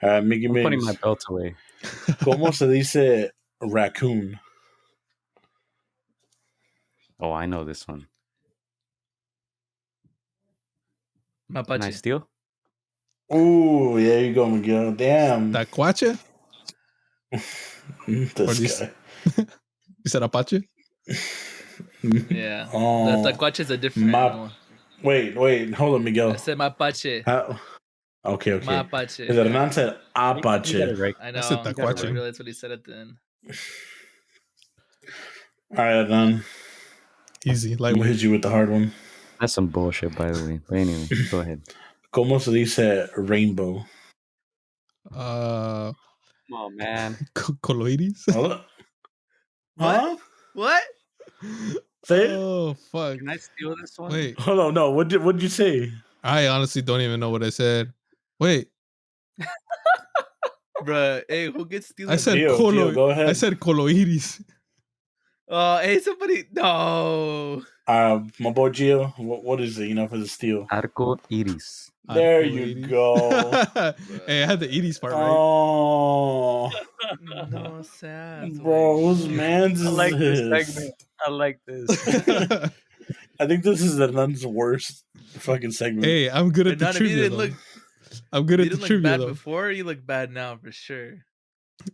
All right, Mickey I'm putting my Miggs. belt away. ¿Cómo se dice raccoon? Oh, I know this one. Can I Mapache. steal? Ooh, yeah, you go, Miguel. Damn. Tacuache? This guy. You said Apache? Yeah. Oh. The tacuache is a different one. Wait, hold on, Miguel. I said mapache. Okay. Mapache. Because Hernan said You got apache. it right. I know. I said I tacuache. didn't realize what he said at the end. All right, Hernan. Easy. I'm going to Lightweight. hit you with the hard one. That's some bullshit, by the way. But anyway, go ahead. ¿Cómo se dice rainbow? Come on, man. Coloides? Hold Huh? What? Say it? Oh, fuck. Can I steal this one? Wait. Hold on, no. What did you say? I honestly don't even know what I said. Wait. Bruh, hey, who gets stealing? I said Gio, go ahead. I said coloides. Oh, hey, somebody. No. My boy Gio, what is it, for the steal? Arco iris. There you go. Hey, I had the 80s part right. Oh, No, sad. bro, whose man's is I like this? this segment. I like this. I think this is Hernan's worst fucking segment. Hey, I'm good at the None of you trivia. didn't Though. look. I'm good You at the didn't look trivia bad though. before. You look bad now for sure.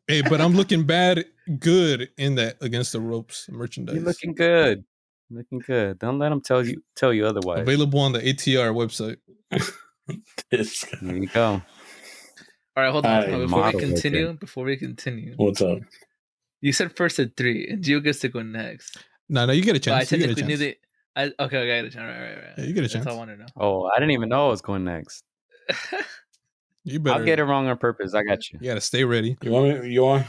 Hey, but I'm looking bad good in that against the ropes merchandise. You're looking good. Looking good. Don't let them tell you otherwise. Available on the ATR website. This guy. There you go. All right, hold on. Alright, Before we continue, What's up? you said first at 3, and Gio gets to go next. No, you get a But I chance. You get a technically knew chance. that. Okay, I get a chance. Right. Yeah, you get a That's chance. all I want to know. Oh, I didn't even know I was going next. You better. I'll get it wrong on purpose. I got you. You gotta stay ready. You want me? You want?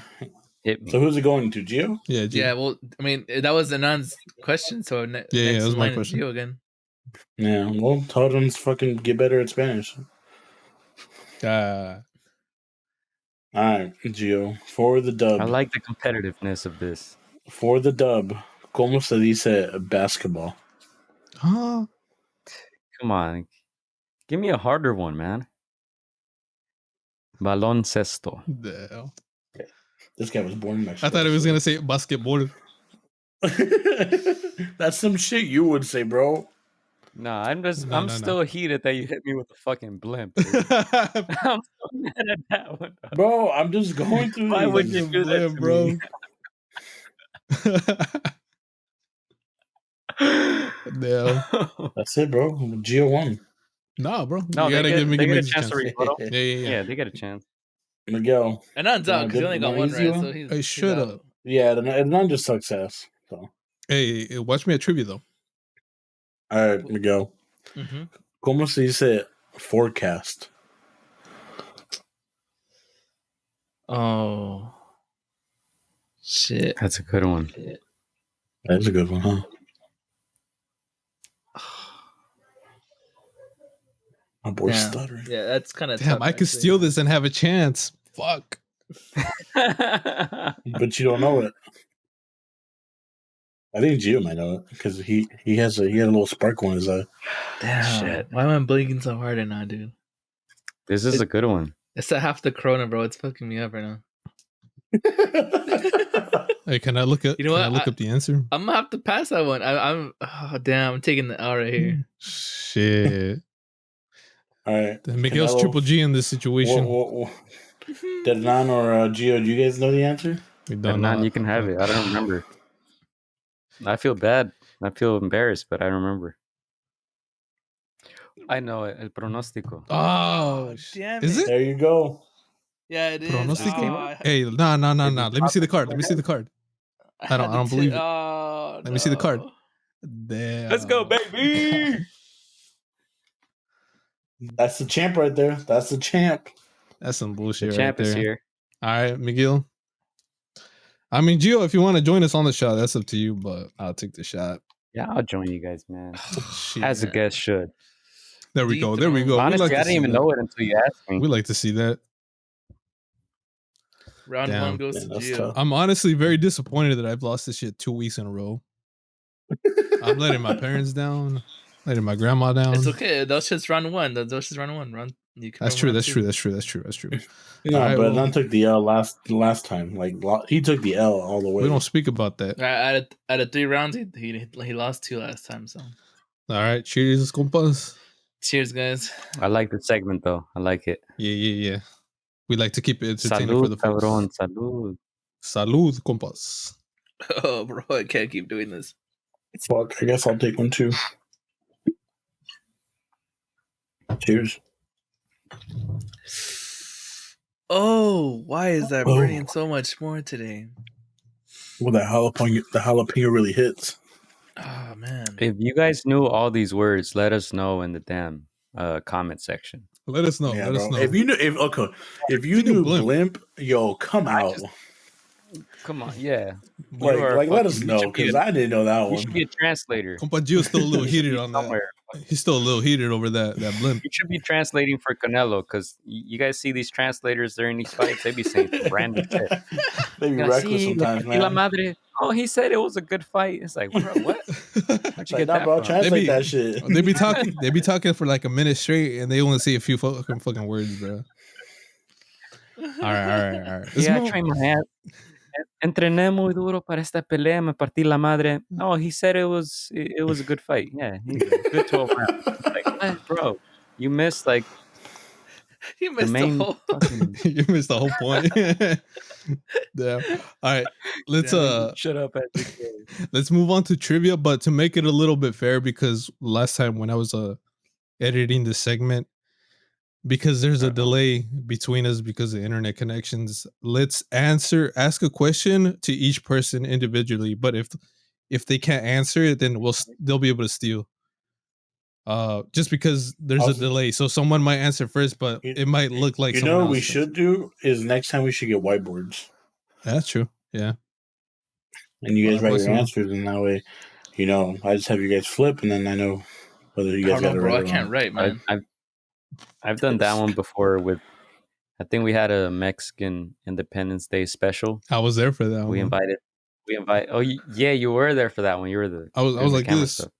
Hit me. So who's it going to? Gio? Yeah, G. Yeah, well, I mean, that was Anand's question, so next that was in my line is question. Gio again. Yeah. Well, tell them to fucking get better at Spanish. Ah, All right, Gio. For the dub. I like the competitiveness of this. For the dub. ¿Cómo se dice basketball? huh? Come on. Give me a harder one, man. Baloncesto. The hell. This guy was born in Mexico. I thought it was gonna say basketball. That's some shit you would say, bro. Nah, I'm No. still heated that you hit me with a fucking blimp. Dude. I'm so mad at that one. Bro, I'm just going through Why these. would you do that to me? No, That's it, bro. Gio won. nah, bro. No, You gotta give they get Miguel a chance to rebuttal. Yeah. Yeah, they get a chance. Miguel. Anand's out because he only got one easy right, one? so he's. Hey, he's shut out. up. Yeah, and none just success. So, Hey, watch me at trivia though. all right, Miguel. Mm-hmm. ¿Cómo se dice forecast? Oh, shit. That's a good one. That's a good one, huh? My boy's Damn. stuttering. Yeah, that's kind of Damn, tough. I could steal this and have a chance. Fuck. But you don't know it. I think Gio might know it because he had a little sparkle in his eye. Damn. Shit. Why am I blinking so hard right now, dude? This is a good one. It's that half the corona, bro. It's fucking me up right now. Hey, can I look up? You know can what? I look up the answer? I'm gonna have to pass that one. I'm damn. I'm taking the L right here. Shit. All right. Miguel's Canelo, triple G in this situation. Deadman or Gio, do you guys know the answer? We And don't now know. you can have it. I don't remember. I feel bad. I feel embarrassed, but I remember. I know it. El pronóstico. Oh, damn is it? There you go. Yeah, it is. Pronostico? Hey, no. Let me see the card. Let me see the card. I don't believe it. Let me see the card. Damn. Let's go, baby. That's the champ right there. That's the champ. That's some The bullshit right champ is there. here. All right, Miguel. I mean, Gio, if you want to join us on the shot, that's up to you, but I'll take the shot. Yeah, I'll join you guys, man. Shit. As a guest should. There we go. There we go. Honestly, We like I to didn't see even that. know it until you asked me. We like to see that. Round Damn. one goes Yeah, to that's Gio. tough. I'm honestly very disappointed that I've lost this shit 2 weeks in a row. I'm letting my parents down, letting my grandma down. It's okay. Those just round one. Those just round one. You can That's run true. round That's two. true. That's true. That's true. That's true. No, All right, but well- None took the L last time. Like he took the L all the way. We don't speak about that. Out of 3 rounds, he lost 2 last time. So All right. Cheers, compas. cheers, guys. I like the segment, though. I like it. Yeah. We like to keep it entertaining for Salud, the folks. cabrón. Salud. Salud, compas. Oh, bro, I can't keep doing this. Fuck. I guess I'll take one too. Cheers. Oh, why is that Oh. burning so much more today? Well, the jalapeno really hits. Oh man. If you guys knew all these words, let us know in the damn comment section. Let us know. Yeah, Let us bro. know. If you knew, if you knew blimp, yo, come out. Come on, yeah. Let us know because I didn't know that You should one. be a translator. Compa Gio's still a little You should heated be on that. somewhere. He's still a little heated over that blimp. You should be translating for Canelo because you guys see these translators during these fights. They be saying random shit. They be Yeah, reckless see, sometimes, la man. madre. Oh, he said it was a good fight. It's like, bro, what? Where'd you Like, get nah, that bro, from? translate that shit. They be talking for like a minute straight, and they only say a few fucking words, bro. All right. Let's Yeah, I move- trained my ass. Entrené muy duro para esta pelea. Me partí la madre. Oh, he said it was a good fight. Yeah, good 12 rounds. Like, what, bro? You missed like You the missed the main whole. fucking. You missed the whole point. Damn. All right, let's Shut up, let's move on to trivia, but to make it a little bit fair, because last time when I was editing the segment, because there's a delay between us because of internet connections, let's ask a question to each person individually. But if they can't answer it, then they'll be able to steal. Just because there's a delay, so someone might answer first, but it might look like someone else. What we should do is next time we should get whiteboards. That's true. Yeah. And you guys write your answers, and that way, I just have you guys flip, and then I know whether you guys got it right. I can't write, man. I've done that one before with. I think we had a Mexican Independence Day special. I was there for that. We invite. Oh yeah, you were there for that one. You were the. I was like this. Stuff.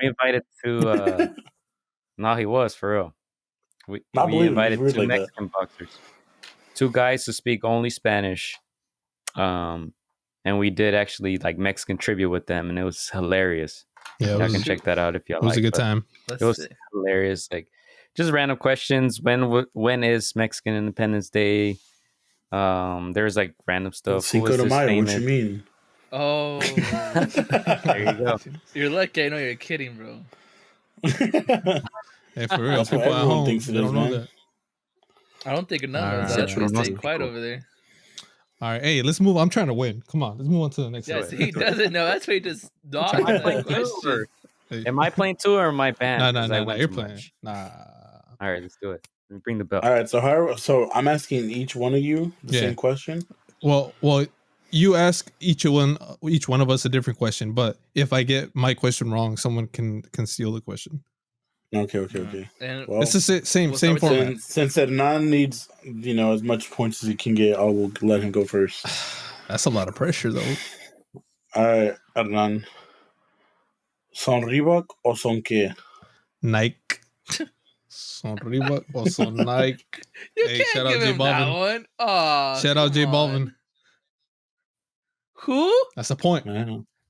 We invited to. No, he was for real. We invited two like Mexican boxers, 2 guys to speak only Spanish. And we did actually like Mexican trivia with them, and it was hilarious. Yeah, I can check that out if y'all like. It was a good time. It was hilarious. Like just random questions. When is Mexican Independence Day? There's like random stuff. Cinco de Mayo. What you mean? Oh, there you go. You're lucky. I know you're kidding, bro. Hey, for real, people at home they don't know that. I don't think none of us. That's stay quiet over there. All right, hey, let's move. I'm trying to win. Come on, let's move on to the next. Yes, he doesn't know. That's why he just dogged that question. Am I playing too, or am I banned? No, you're playing. Nah. All right, let's do it. Let me bring the bell. All right, so I'm asking each one of you the same question. Well, you ask each one of us a different question, but if I get my question wrong, someone can steal the question. Okay. And it's the same format. Since Hernan needs as much points as he can get, I will let him go first. That's a lot of pressure, though. All right, Hernan. ¿Son Reebok o son qué? Nike. Son Reebok or son Nike? You can't give him that one. Oh, shout out J Balvin. Who? That's the point.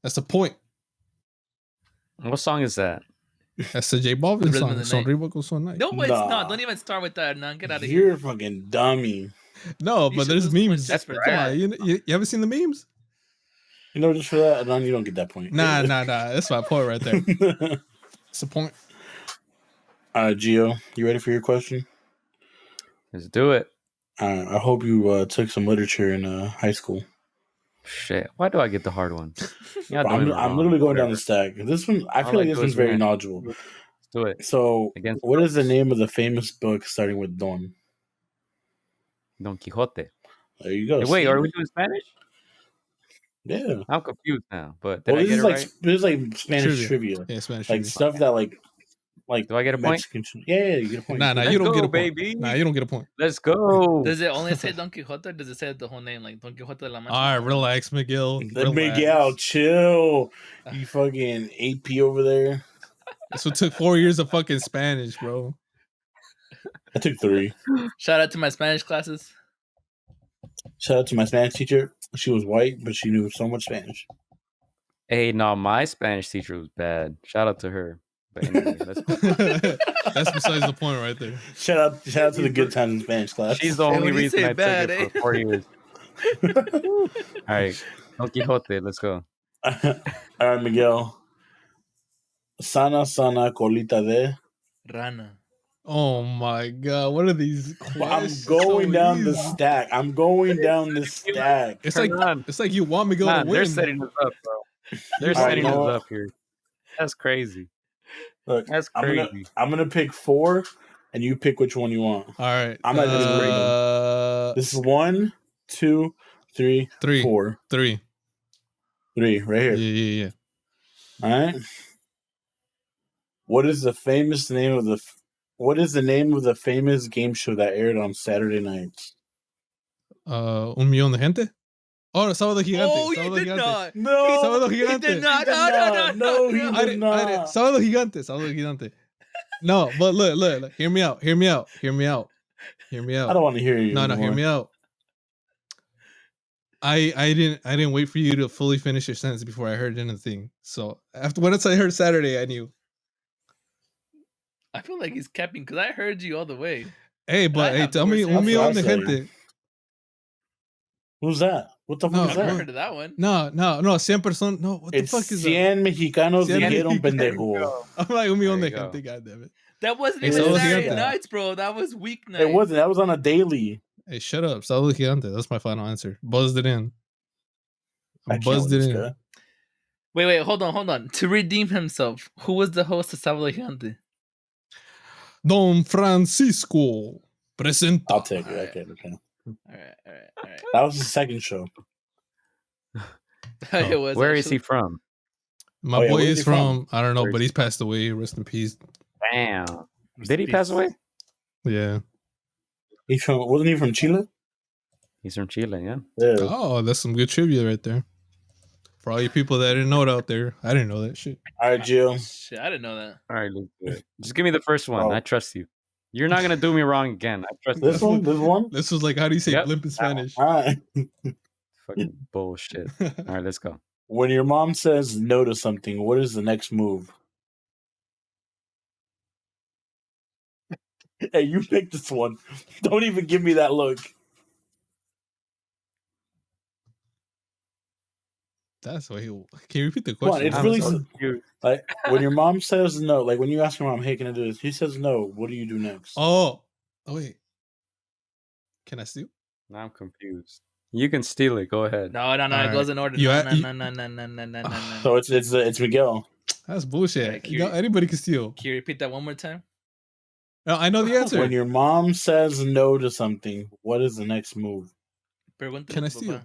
That's the point. What song is that? That's the J Balvin song. Son Reebok or son Nike? No, it's not. Don't even start with that. None. Get out of here. You're a fucking dummy. No, but there's memes. That's come on, you haven't seen the memes? Just for that, you don't get that point. Nah. That's my point right there. That's the point. Gio, you ready for your question? Let's do it. I hope you took some literature in high school. Shit, why do I get the hard ones? I'm literally going down the stack. This one, I feel like this one's very knowledgeable. Let's do it. So, what is the name of the famous book starting with Don? Don Quixote. There you go. Hey, wait, are we doing Spanish? Yeah. I'm confused now, but did I get it right? This is like Spanish trivia. Yeah, Spanish trivia. Stuff that like do I get a Mexican point? Yeah, you get a point. Nah, you don't get a point. Baby. Nah, you don't get a point. Let's go. Does it only say Don Quixote or does it say the whole name? Like Don Quixote de la Mancha? All right, relax, Miguel. Miguel, chill. You fucking AP over there. This one took 4 years of fucking Spanish, bro. I took 3. Shout out to my Spanish classes. Shout out to my Spanish teacher. She was white, but she knew so much Spanish. Hey, no, my Spanish teacher was bad. Shout out to her. But anyway, that's besides the point right there. Shout out to the good times in Spanish class. She's the only reason I took it for 4 years. All right, Don Quixote, let's go. All right, Miguel. Sana colita de rana. Oh my god, what are these questions? I'm going down the stack. It's like you want Miguel to win. They're setting us up, bro. They're setting us up here. That's crazy. Look, that's crazy. I'm gonna pick 4, and you pick which one you want. All right. I'm not gonna rate them. This is 1, 2, 3, 4. 3. 3, right here. Yeah. All right. What is the name of the famous game show that aired on Saturday nights? Un millón de gente. Oh, Sábado Gigante. Oh, Sábado he did Gigante. not. No, Sábado Gigante. He did not. No, he did not. Sábado Gigante. No, but look. Hear me out. I don't want to hear you. No, hear me out. I didn't wait for you to fully finish your sentence before I heard anything. So once I heard Saturday, I knew. I feel like he's capping because I heard you all the way. Hey, but tell me, un millón de gente. Who's that? What the fuck is that? I've never heard of that one. No, 100 personas. No, what the fuck is that? 100 mexicanos dijeron pendejo. I'm like, un millón de gente, goddammit. That wasn't even Saturday nights, bro. That was weeknight. It wasn't. That was on a daily. Hey, shut up. Sábado Gigante. That's my final answer. Buzzed it in. I buzzed it in. Wait, hold on. To redeem himself, who was the host of Sabo Gigante? Don Francisco presenta. I'll take it. Alright. Okay. All right. That was the second show. It was Where is actually. he from? My Oh, yeah, boy where's is he from, I don't know, Where's but he he's passed away. Rest in peace. Damn. Rest Did in he pass peace. away? Yeah. Wasn't he from Chile? He's from Chile, yeah. Yeah. Oh, that's some good trivia right there. For all you people that didn't know it out there, I didn't know that shit. All right, Gio. Shit, I didn't know that. All right, let's do it. Just give me the first one. Oh. I trust you. You're not gonna do me wrong again. I trust This you. one. This was like, how do you say Yep. blimp in Spanish? All right. Fucking bullshit. All right, let's go. When your mom says no to something, what is the next move? Hey, you picked this one. Don't even give me that look. That's why he. Can you repeat the Come on, question? it's I'm really so sim- confused. like when your mom says no. Like when you ask your mom, "Hey, can I do this?" He says no. What do you do next? Oh, wait. Can I steal? Now I'm confused. You can steal it. Go ahead. No, it Alright. goes in order. You No. So it's Miguel. That's bullshit. Alright, No, anybody can steal. Can you repeat that one more time? No, I know the answer. When your mom says no to something, what is the next move? Can I steal?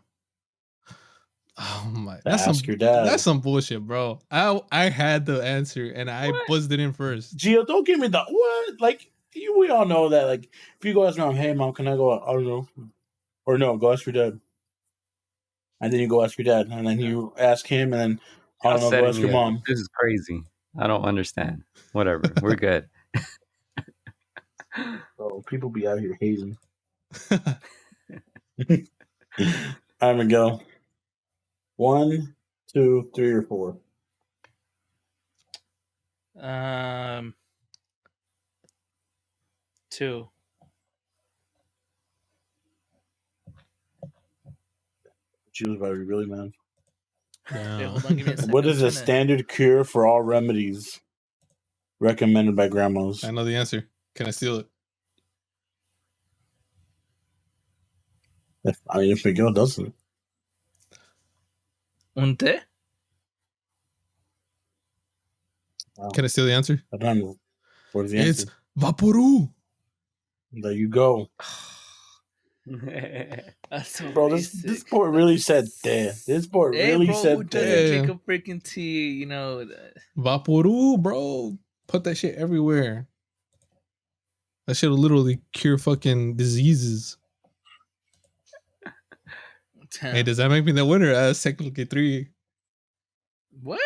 Oh my! Ask your dad. That's some bullshit, bro. I had the answer and I buzzed it in first. Gio, don't give me the what? Like we all know that. Like if you go ask mom, "Hey, mom, can I go out?" I don't know. Or no, go ask your dad. And then you go ask your dad, and then you ask him, and then I don't know, go ask your mom. This is crazy. I don't understand. Whatever. We're good. So people be out here hating. I'm gonna go. 1, 2, 3, or 4. 2. She was about to be really mad. Hey, hold on, give me a second. What is a I'm trying to- standard cure for all remedies recommended by grandmas? I know the answer. Can I steal it? If Miguel doesn't. Un té? Can I steal the answer? I don't know. What is the It's answer? Vaporu. There you go. That's so Bro, this basic. boy really said there. This boy really bro, who said doesn't there. drink a freaking tea? You know. Vaporu, bro. Put that shit everywhere. That shit will literally cure fucking diseases. Damn. Hey, does that make me the winner? That's technically 3. What?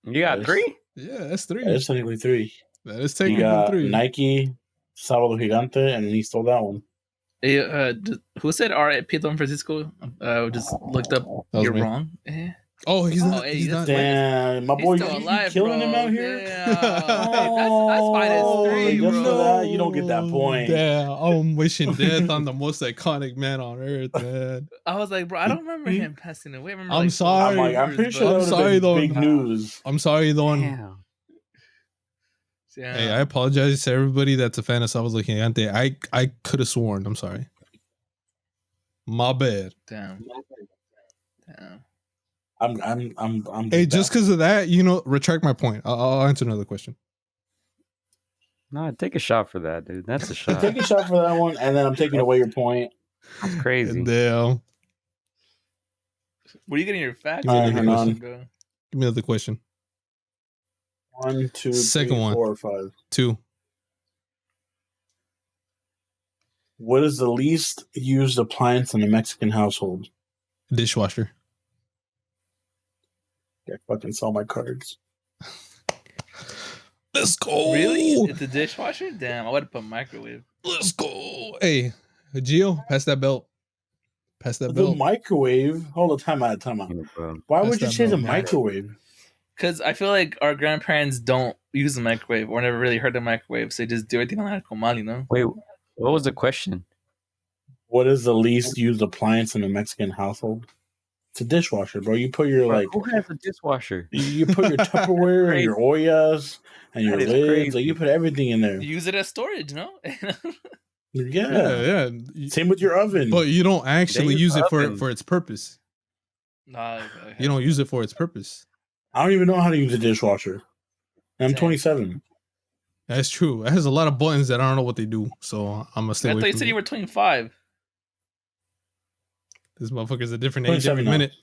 You got Yes. 3? Yeah, that's 3. That's technically 3. That is You technically got 3. Nike, Sábado Gigante, and then he stole that one. Hey, who said R.I.P. Don Francisco? Just looked up. That was You're me. wrong. Eh. Oh, he's Oh, not. hey, He's that's not. Damn, my He's boy, still you alive, killing bro. him out here? Damn. Hey, that's minus 3, just for bro. that, you don't get that point. Damn, I'm wishing death on the most iconic man on earth, man. I was like, bro, I don't remember him passing away. I remember, I'm like, sorry. I'm pretty sure I'm that would sorry, have though. been big news. I'm sorry, Don. Damn. Yeah. Hey, I apologize to everybody that's a fan of Sábado Gigante. I could have sworn. I'm sorry. My bad. Damn. I'm Hey, just because of that, retract my point. I'll answer another question. No, take a shot for that, dude. That's a shot. take a shot for that one, and then I'm taking away your point. That's crazy. Damn. Were you getting your facts? Give me another hang question. Bro? Give me another question. 1, 2, Second 3, one. 4, 5. 2. What is the least used appliance in a Mexican household? Dishwasher. I fucking saw my cards. Let's go. Really? It's a dishwasher? Damn, I would have put microwave. Let's go. Hey, Gio, pass that belt. Pass that The belt. microwave? Hold on, time out. Why Pass would you that say the belt, man. microwave? Because I feel like our grandparents don't use the microwave or never really heard the microwave, so they just do everything on that comal, you know? Wait, what was the question? What is the least used appliance in a Mexican household? It's a dishwasher, bro. You put your Who has a dishwasher? you put your Tupperware and your Oyas and your That is lids. crazy. Like you put everything in there. You use it as storage, no? Yeah. Yeah. Same with your oven. But you don't actually use use it oven. for its purpose. Nah, You don't use it for its purpose. I don't even know how to use a dishwasher. And I'm Same. 27. That's true. It has a lot of buttons that I don't know what they do, so I'm gonna stay I away thought you from said it. you were 25. This motherfucker's a different age every 27 now. minute.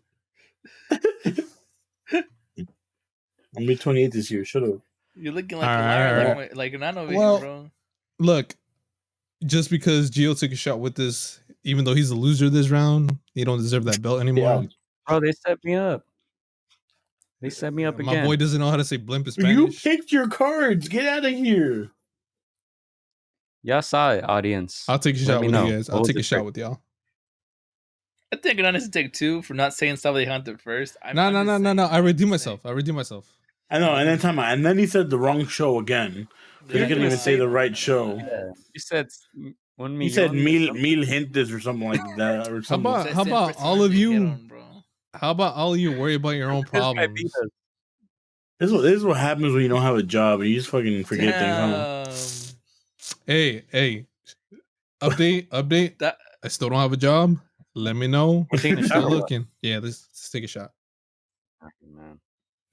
I'm be 28 this year. Shut up. You're looking like a Alright. liar, like an over Well- here, bro. Look, just because Gio took a shot with this, even though he's the loser this round, he don't deserve that belt anymore. Yeah. Bro, they set me up. They set me up My again. boy doesn't know how to say blimp in You Spanish. picked your cards. Get out of here. Y'all saw it, audience. I'll take a Let shot me with know. you guys. What I'll was take the a shot trick? with y'all. I think I'm gonna take 2 for not saying Sabo Hunter first. No. I redeem myself. I know. And then he said the wrong show again. He Yeah, couldn't even say the right show. Yeah. You said one He said million. mil gentes or something like that. Or something. How about all of you? How about all of you worry about your own problems? This is what happens when you don't have a job and you just fucking forget things, huh? Hey. Update. That- I still don't have a job. Let me know. We're taking a shot Still or what? looking. Yeah, let's take a shot. Man.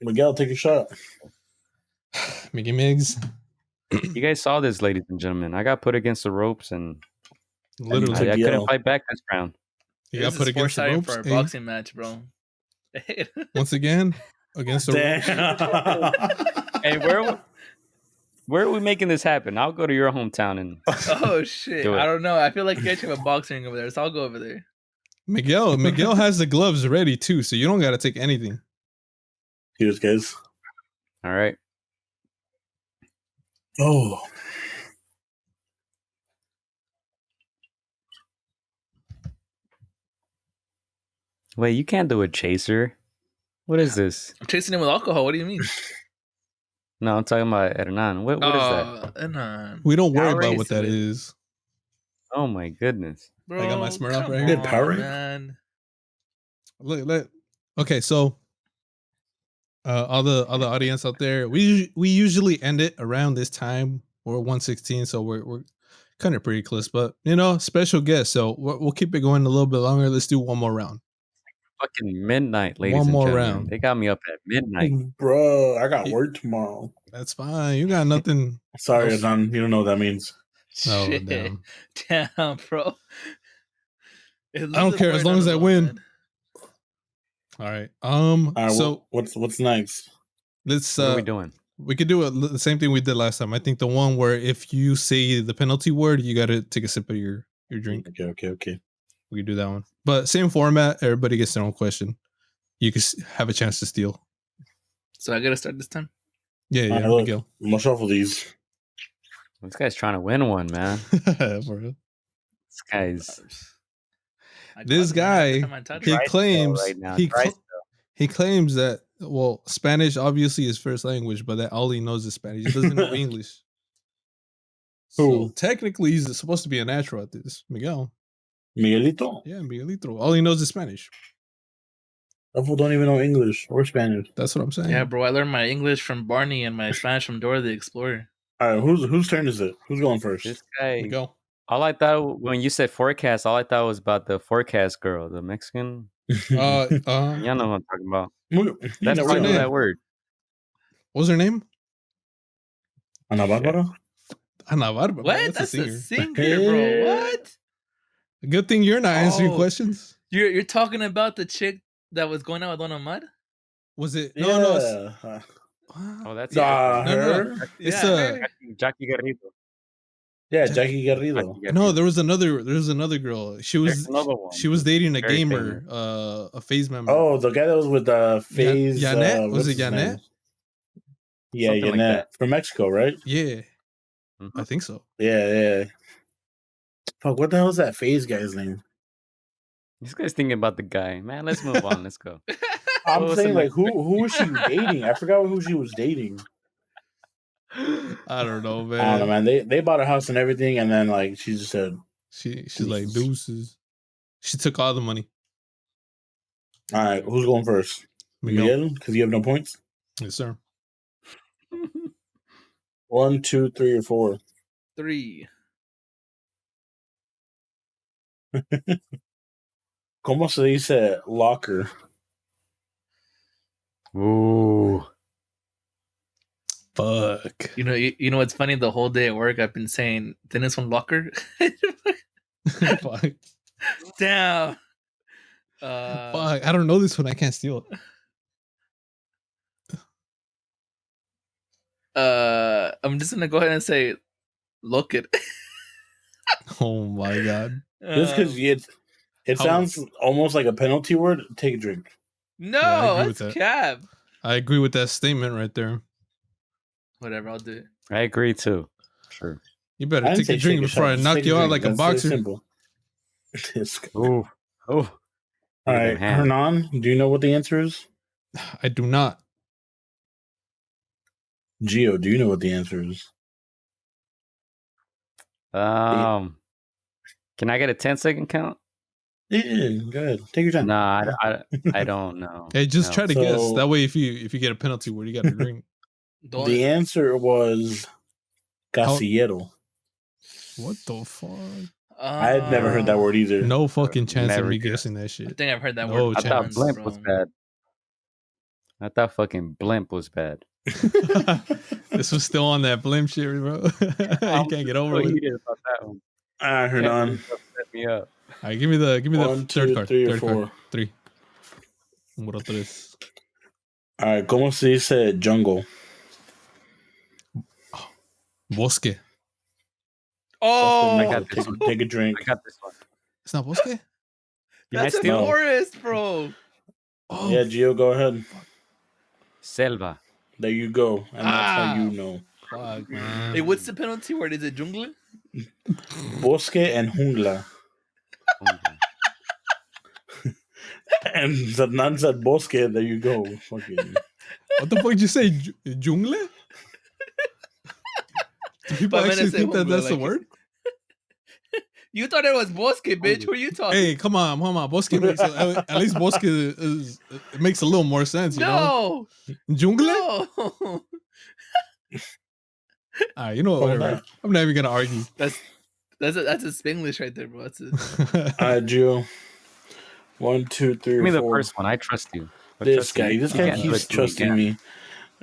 Miguel, take a shot. Mickey Miggs. You guys saw this, ladies and gentlemen. I got put against the ropes and Literally. I couldn't Yell. fight back this round. You got put against the foreshadowing ropes. for our Hey, boxing match, bro. once again, against the ropes. Damn. Hey, where are we making this happen? I'll go to your hometown and Oh shit! Do it. I don't know. I feel like you guys have a boxing ring over there, so I'll go over there. Miguel has the gloves ready too, so you don't got to take anything. Cheers, guys. all right. Oh. Wait, you can't do a chaser. What is this? I'm chasing him with alcohol. What do you mean? No, I'm talking about Hernan. What is that? that? We don't worry Powerade about what that is it? is. Oh my goodness. Bro, I got my Smirnoff come right here. Good Powerade? man. Look. Okay, so all the audience out there, we usually end it around this time. We're 116, so we're kind of pretty close, but special guest, so we'll keep it going a little bit longer. Let's do one more round. Fucking midnight, ladies One and more gentlemen. round. They got me up at midnight. Bro, I got work tomorrow. That's fine. You got nothing. Sorry, Else? Adnan. You don't know what that means. Oh, Shit. damn. Bro. I don't care as long as I win. All right. All right, So what's next? let's What are we doing? we could do the same thing we did last time. I think the one where if you say the penalty word, you got to take a sip of your drink. Okay. We could do that one. But same format. Everybody gets their own question. You can have a chance to steal. So I gotta start this time. Yeah, All right, look, Miguel. I'm gonna shuffle these. This guy's trying to win one, man. For real. This guy's This guy, he claims right now. he claims that Spanish obviously is first language, but that all he knows is Spanish. He doesn't know English. So Who? technically, he's supposed to be a natural at this. Miguel. Miguelito? Yeah, Miguelito. All he knows is Spanish. That fool don't even know English or Spanish. That's what I'm saying. Yeah, bro. I learned my English from Barney and my Spanish from Dora the Explorer. All right, whose turn is it? Who's going first? This guy. Miguel. All I thought when you said forecast, all I thought was about the forecast girl, the Mexican. Y'all know what I'm talking about. That's never why I know know. that word. What was her name? Ana Barbara? Ana Barbara. What? That's a singer. singer, bro. What? Good thing you're not answering Oh. questions. You're talking about the chick that was going out with Donna Mud? Was it? Yeah. No. Oh, that's Nah, No, no, her? It's Yeah, Jackie Garrido. Yeah, Jackie Garrido. No, there was another girl. She was There's another one. she was dating a Very gamer, a phase member. Oh, the guy that was with FaZe. Janet? Was what's it his Janet? name? Yeah, Something like Janet. that. From Mexico, right? Yeah, Mhm. I think so. Yeah. Fuck, what the hell is that FaZe guy's name? This guy's thinking about the guy. Man, let's move on. Let's go. I'm What was saying, the like, who was she dating? I forgot who she was dating. I don't know, man. I don't know, man. They bought a house and everything, and then, like, she just said, She's like deuces. She took all the money. all right, who's going first? Miguel. Miguel? Because you have no points? Yes, sir. 1, 2, 3, or 4. 3. ¿Cómo se dice locker? Ooh. Fuck. You know what's funny? The whole day at work, I've been saying, "Tienes un locker?" Fuck. Damn. Fuck. I don't know this one. I can't steal it. I'm just gonna go ahead and say, "Look it." Oh my god. Just because it sounds almost like a penalty word. Take a drink. No, Yeah, I agree with that's that. cap. I agree with that statement right there. Whatever, I'll do it. I agree too. Sure. You better I didn't take a say drink take a before shot, I just knock take a you out drink. like a That's boxer. simple. Ooh. Oh. All right, Hernan, do you know what the answer is? I do not. Gio, do you know what the answer is? Can I get a 10-second count? Yeah, go ahead. Take your time. Nah, I don't know. Hey, just No. try to guess. So- That way, if you get a penalty word, you got to drink. The answer was Castillo. What the fuck? I had never heard that word either. No fucking chance of Never me guessed. guessing that I shit. think I've heard that No word. I thought chance. blimp bro. was bad. I thought fucking blimp was bad. This was still on that blimp shit, bro. You can't get over so it. heated about that one. Hernan. Set me up. All right, give me the 1, third 2, card. 3, or Third 4. card. 3. Número 3. All right, ¿cómo se dice jungle? Bosque. Oh, I got this one. Take a drink. I got this one. It's not bosque? Can I that's a steal? forest, bro. Oh, Yeah, Gio, go ahead. Selva. There you go. And that's how you know. fuck, man. Hey, what's the penalty word? Is it jungle? Bosque and jungla. And Hernan said bosque. There you go. Fucking. What the fuck did you say? Jungle? Do people But I meant to actually say think that jungla, that's the like- word? You thought it was bosque, bitch. What are you talking? Hey, come on. Bosque makes at least bosque is it makes a little more sense, you know? No, Jungle? no. You know what? Whatever. I'm not even gonna argue. That's a Spanglish right there, bro. That's it. All right, Gio. 1, 2, 3, Give me the 4. first one. I trust you. I This trust you. guy You can't do keeps it to me trusting again. me.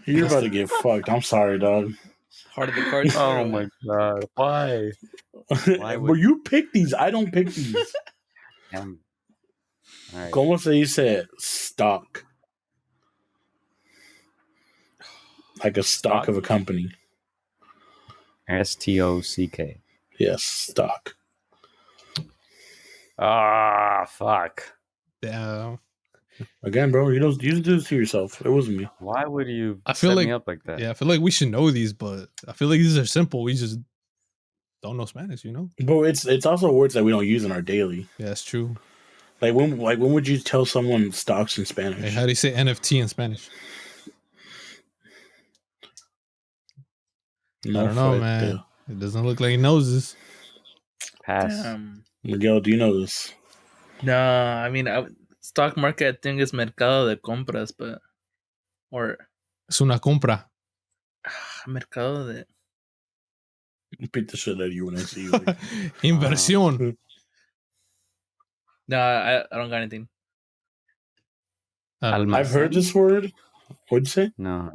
You're about to get fucked. I'm sorry, dog. Heart of the cards. Oh my god. Why? Why would- But you pick these. I don't pick these. Damn. All right. ¿Cómo se dice stock? Like a stock of a company. STOCK. Yes, stock. Ah, fuck. Damn. Again, bro, you just do this to yourself. It wasn't me. Why would you I feel set like- me up like that? Yeah, I feel like we should know these, but I feel like these are simple. We just don't know Spanish, you know? But it's also words that we don't use in our daily. Yeah, that's true. Like when would you tell someone stocks in Spanish? Hey, how do you say NFT in Spanish? No I don't know, fuerte. man. It doesn't look like he knows this. Pass. Damn. Miguel, do you know this? No, I mean, stock market, I think is mercado de compras, but or Es una compra. mercado de. Beat the shit out of you when I see you. Like, Inversión. No, I don't got anything. I've heard this word. What'd you say? No.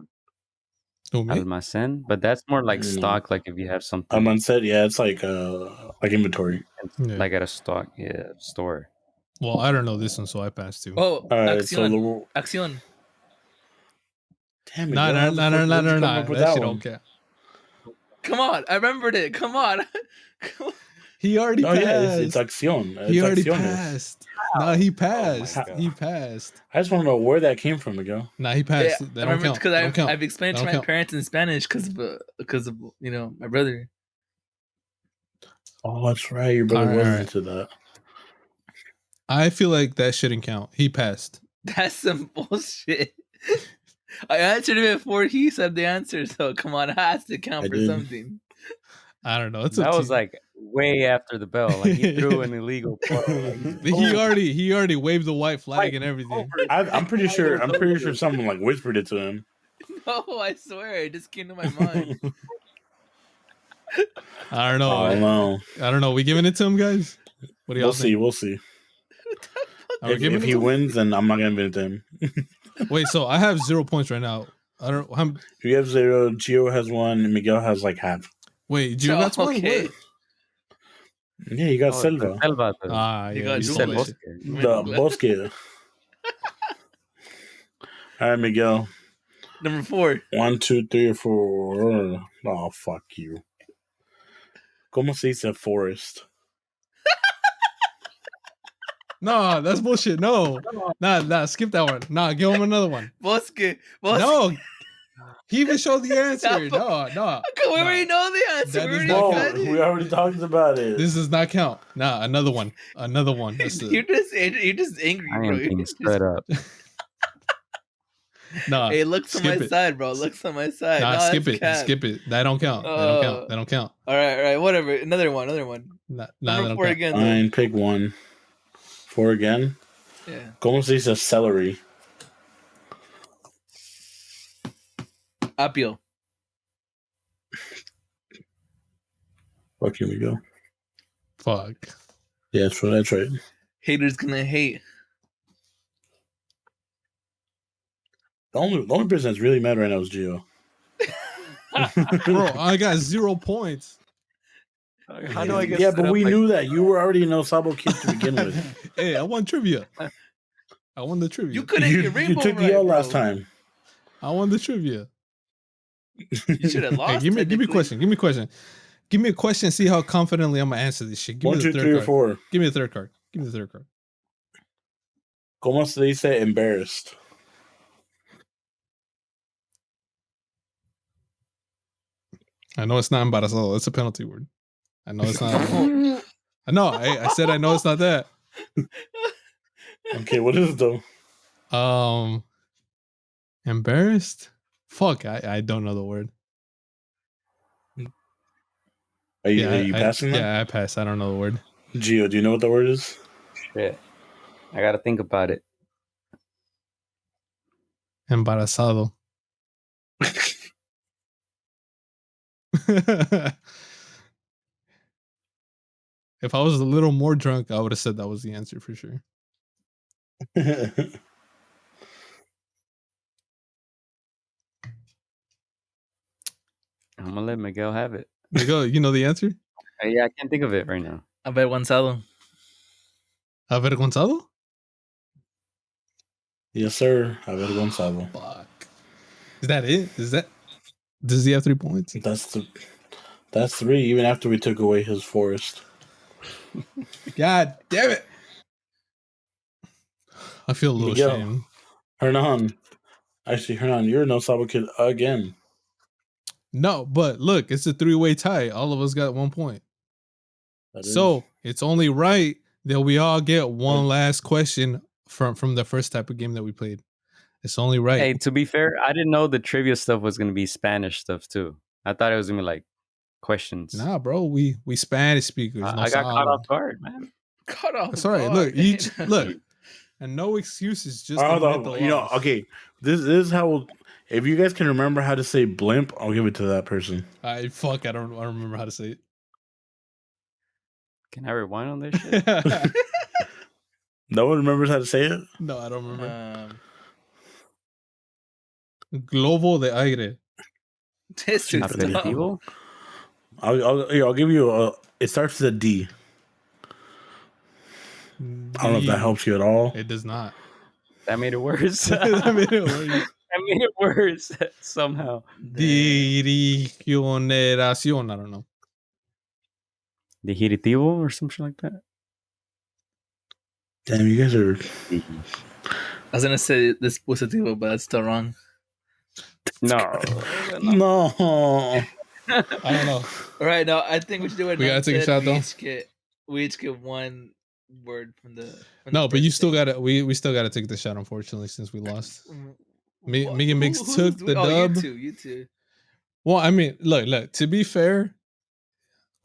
Who, me? Almacén. But that's more like No. stock, like if you have something Aman said, yeah, it's like inventory. Yeah. like at a stock store. Well, I don't know this one, so I passed too. Oh, All right, acción. so Acción. damn it. No. Miguel, how the fuck did you come up with That shit one? don't count. Come on, I remembered it. Come on. Come on. He already Oh passed. yeah, it's acción. He It's already acciones. passed. No, he passed. God. He passed. I just want to know where that came from, Miguel. Nah, he Yeah, passed. I That don't remember count. because That don't count. I've explained That to don't my count. parents in Spanish because of my brother. Oh, that's right. Your brother All right, was all right. into that. I feel like that shouldn't count. He passed. That's some bullshit. I answered it before he said the answer, so come on, it has to count I for did. something. I don't know. It's That up to was you. like way after the bell. Like he threw an illegal play. Like, He already waved the white flag and everything. I'm pretty sure. I'm pretty sure someone like whispered it to him. No, I swear, it just came to my mind. I don't know. Oh no. I don't know. We giving it to him, guys? What do y'all We'll see. think? We'll see. Are we If giving it he to him? wins, then I'm not gonna give it to him. Wait, so I have 0 points right now. I don't. You have 0. Gio has 1, and Miguel has like half. Wait, Gio got 1. Okay. What? Yeah, you got Selva. Selva. You got you You stole said that Bosque. shit. The Bosque. All right, Miguel. Number 4. 1, 2, 3, or 4. Oh, fuck you. ¿Cómo se dice forest? No, that's bullshit. No. Nah, skip that one. Nah, give him another one. Bosque. No. He even showed the answer. No. No. We already know the answer. That We is already not said count. it. We already talked about it. This does not count. Nah, another one. That's You're just angry, I bro. am You're being just- spread up. Nah. Hey, look to my side, bro. Look to my side. Nah, No, skip that's it. cap. Skip it. That don't count. That don't count. All right. Whatever. Another one. Nah, that Number don't 4 count. again. Though. Fine, pick 1. 4 again. Yeah. ¿Cómo se dice celery? Apio. Fuck you, Miguel. Fuck. Yeah, that's right. Haters gonna hate. The only person that's really mad right now is Gio. Bro, I got 0 points. How do I get Yeah, set but up we like- knew that. You were already a Nosable kid to begin with. Hey, I won trivia. I won the trivia. You couldn't You get rainbow took right, the L bro. last time. I won the trivia. You should have lost. Hey, give me a technically. question. Give me a question. See how confidently I'm gonna answer this shit. Give 1, me 2, the 3, third or card. 4. Give me the third card. Give me the third card. ¿Cómo se dice embarrassed? I know it's not embarazado. It's a penalty word. I know it's not. I know. I said I know it's not that. Okay, what is it though? Embarrassed? Fuck, I don't know the word. Are you passing that? Yeah, I pass. I don't know the word. Gio, do you know what the word is? Shit. I gotta think about it. Embarazado. If I was a little more drunk, I would have said that was the answer for sure. I'm gonna let Miguel have it. Miguel, you know the answer? Yeah, I can't think of it right now. Avergonzado. Avergonzado? Yes, sir. Avergonzado. Fuck. Is that it? Does he have 3 points? That's 3, even after we took away his forest. God damn it. I feel a little Miguel. shame. Hernan, you're a Nosable kid again. No, but look, it's a 3-way tie. All of us got 1 point. That is- So it's only right that we all get one last question from the first type of game that we played. It's only right. Hey, to be fair, I didn't know the trivia stuff was gonna be Spanish stuff too. I thought it was gonna be like questions. Nah, bro, we Spanish speakers. I got caught off guard, man. Cut off. That's all right. Look, look, and no excuses. Just Hold admit the on, loss. okay. This is how. If you guys can remember how to say blimp, I'll give it to that person. I don't remember how to say it. Can I rewind on this shit? No one remembers how to say it. No, I don't remember. Um, Globo de aire. this is dumb. Aperitivo? I'll give you a. It starts with a D. I don't know if that helps you at all. It does not. That made it worse. That made it worse. That made it worse somehow. Dirigioneración. I don't know. Digestivo or something like that. Damn, you guys are. I was gonna say this positivo, but that's still wrong. No. No. I don't know. All right, now I think we should do it. We gotta take a shot, though? We each get one word from the. No, but you still gotta. We still gotta take the shot. Unfortunately, since we lost. Me and Mix took the dub. You two. Well, I mean, look. To be fair,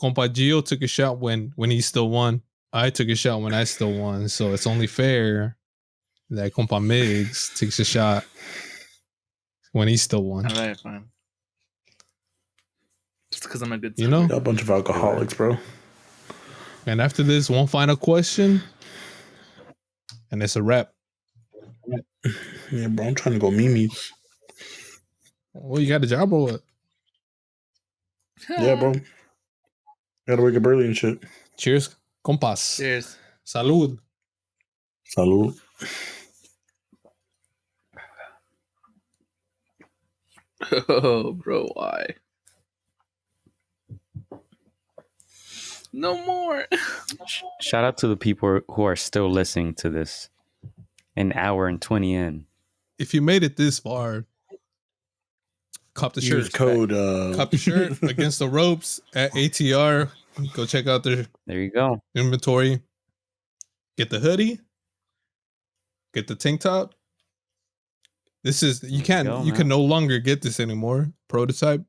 Compa Gio took a shot when he still won. I took a shot when I still won. So it's only fair that Compa Migs takes a shot when he still won. All right, fine. Just because I'm a good. You know? Got a bunch of alcoholics, bro. And after this, one final question, and it's a wrap. Yeah, bro, I'm trying to go Mimi's. Oh, you got a job or what? Yeah, bro. Gotta wake up early and shit. Cheers. Compas. Cheers. Salud. Salud. Oh, bro, why? No more. Shout out to the people who are still listening to this. An hour and 20 in. If you made it this far, cop the Use shirt. code. Cop the shirt against the ropes at ATR. Go check out their There you go. inventory. Get the hoodie. Get the tank top. This is you can no longer get this anymore. Prototype.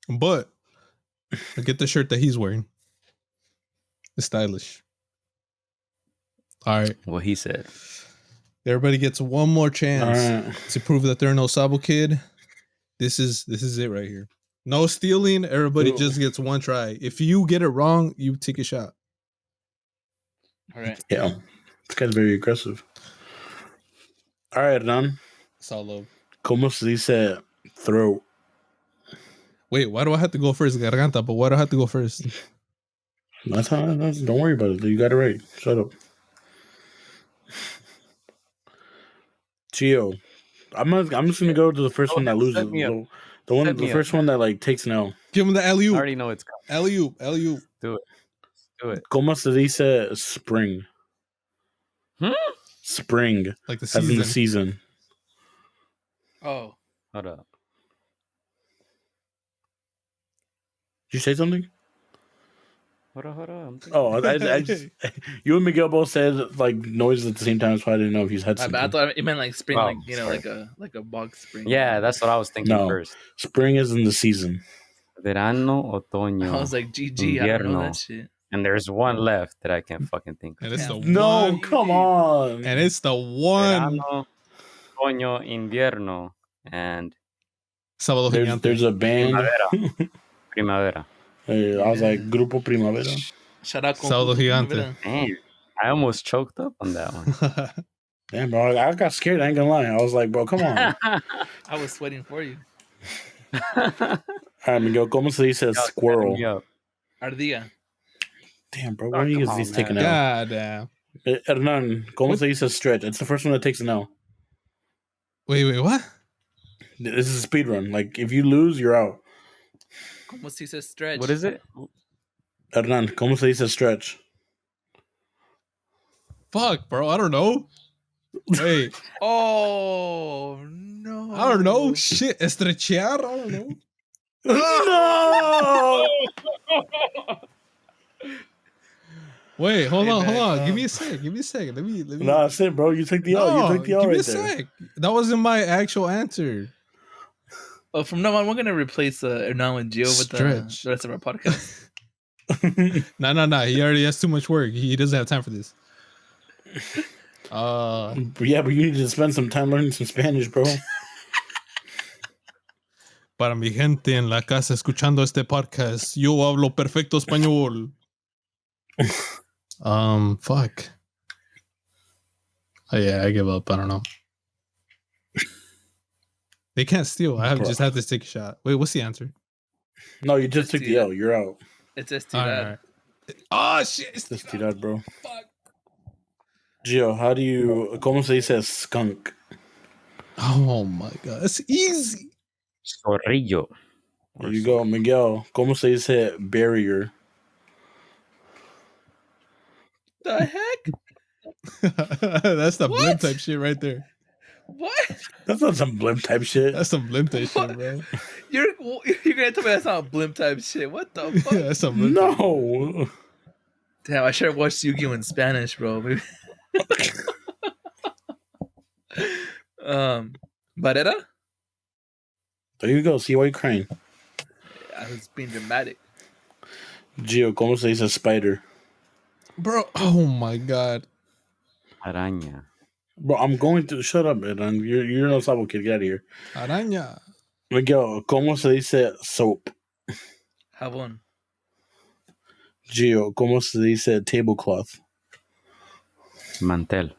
But get the shirt that he's wearing. It's stylish. All right. What he said. Everybody gets one more chance to prove that they're no Nosable kid. This is it right here. No stealing. Everybody just gets one try. If you get it wrong, you take a shot. All right. Yeah. This guy's very aggressive. All right, Hernan. Solo. Como se dice throat? Wait, why do I have to go first? Garganta, but why do I have to go first? Don't worry about it. You got it right. Shut up. Gio. I'm just gonna go to the first one that loses. The first one that like takes an L. Give him the alley I oop. already know it's coming. Alley oop. Alley oop. Do it. Como se dice spring? Spring. Like the As in season. the season. Oh. Hold up. Did you say something? Hold on. Oh, I just, you and Miguel both said like noises at the same time, so I didn't know if you had My something. bad. I thought it meant like spring, Oh, like sorry. like a box spring. Yeah, that's what I was thinking No. first. Spring is in the season. Verano, otoño. I was like, GG, I don't know invierno. that shit. And there's one left that I can't fucking think of. And it's the No, one. come on. And it's the one. Verano, otoño, invierno, and Sábado Gigante. There's a band. primavera. I was like, Grupo Primavera. Shout out Sábado Gigante. Damn, I almost choked up on that one. Damn, bro. I got scared. I ain't gonna lie. I was like, bro, come on. I was sweating for you. All right, Miguel, como se dice squirrel? Ardilla. Damn, bro. What is these taking out? God damn. Hernan, como se dice stretch? It's the first one that takes an L. Wait, what? This is a speed run. Like, if you lose, you're out. Como se dice stretch? What is it? Hernan, como se dice stretch? Fuck, bro. I don't know. Wait. Oh, no. I don't know. Shit. Estrechear? I don't know. No! Wait, hold on. Give me a second. Let me. Nah, that's it, bro. You took the L. You took the L give me right a there. sec. That wasn't my actual answer. Oh, from now on, we're going to replace Hernan and Gio with Stretch. the rest of our podcast. No. He already has too much work. He doesn't have time for this. Yeah, but you need to spend some time learning some Spanish, bro. Para mi gente en la casa escuchando este podcast, yo hablo perfecto español. Fuck. Oh yeah, I give up. I don't know. They can't steal. Just have to take a shot. Wait, what's the answer? No, you just took the L. You're out. It's ST All Dad. right. Oh shit! It's just that, bro. Gio, how do you? Como se dice skunk? Oh my god, it's easy. Zorrillo. There you go, Miguel. Como se dice barrier? The heck? That's the What? blimp type shit right there. What? That's not some blimp type shit. That's some blimp type What? shit, bro. You're gonna tell me that's not blimp type shit. What the fuck? That's some blimp type. No. Damn, I should have watched Yu-Gi-Oh in Spanish, bro. Maybe. Barrera? There you go. See why you're crying. I was being dramatic. Gio, como se dice spider? Bro, oh my god. Araña. Bro, I'm going to shut up, man. You're no sabo kid. Get out of here. Araña. Miguel, como se dice soap? Jabón. Gio, como se dice tablecloth? Mantel.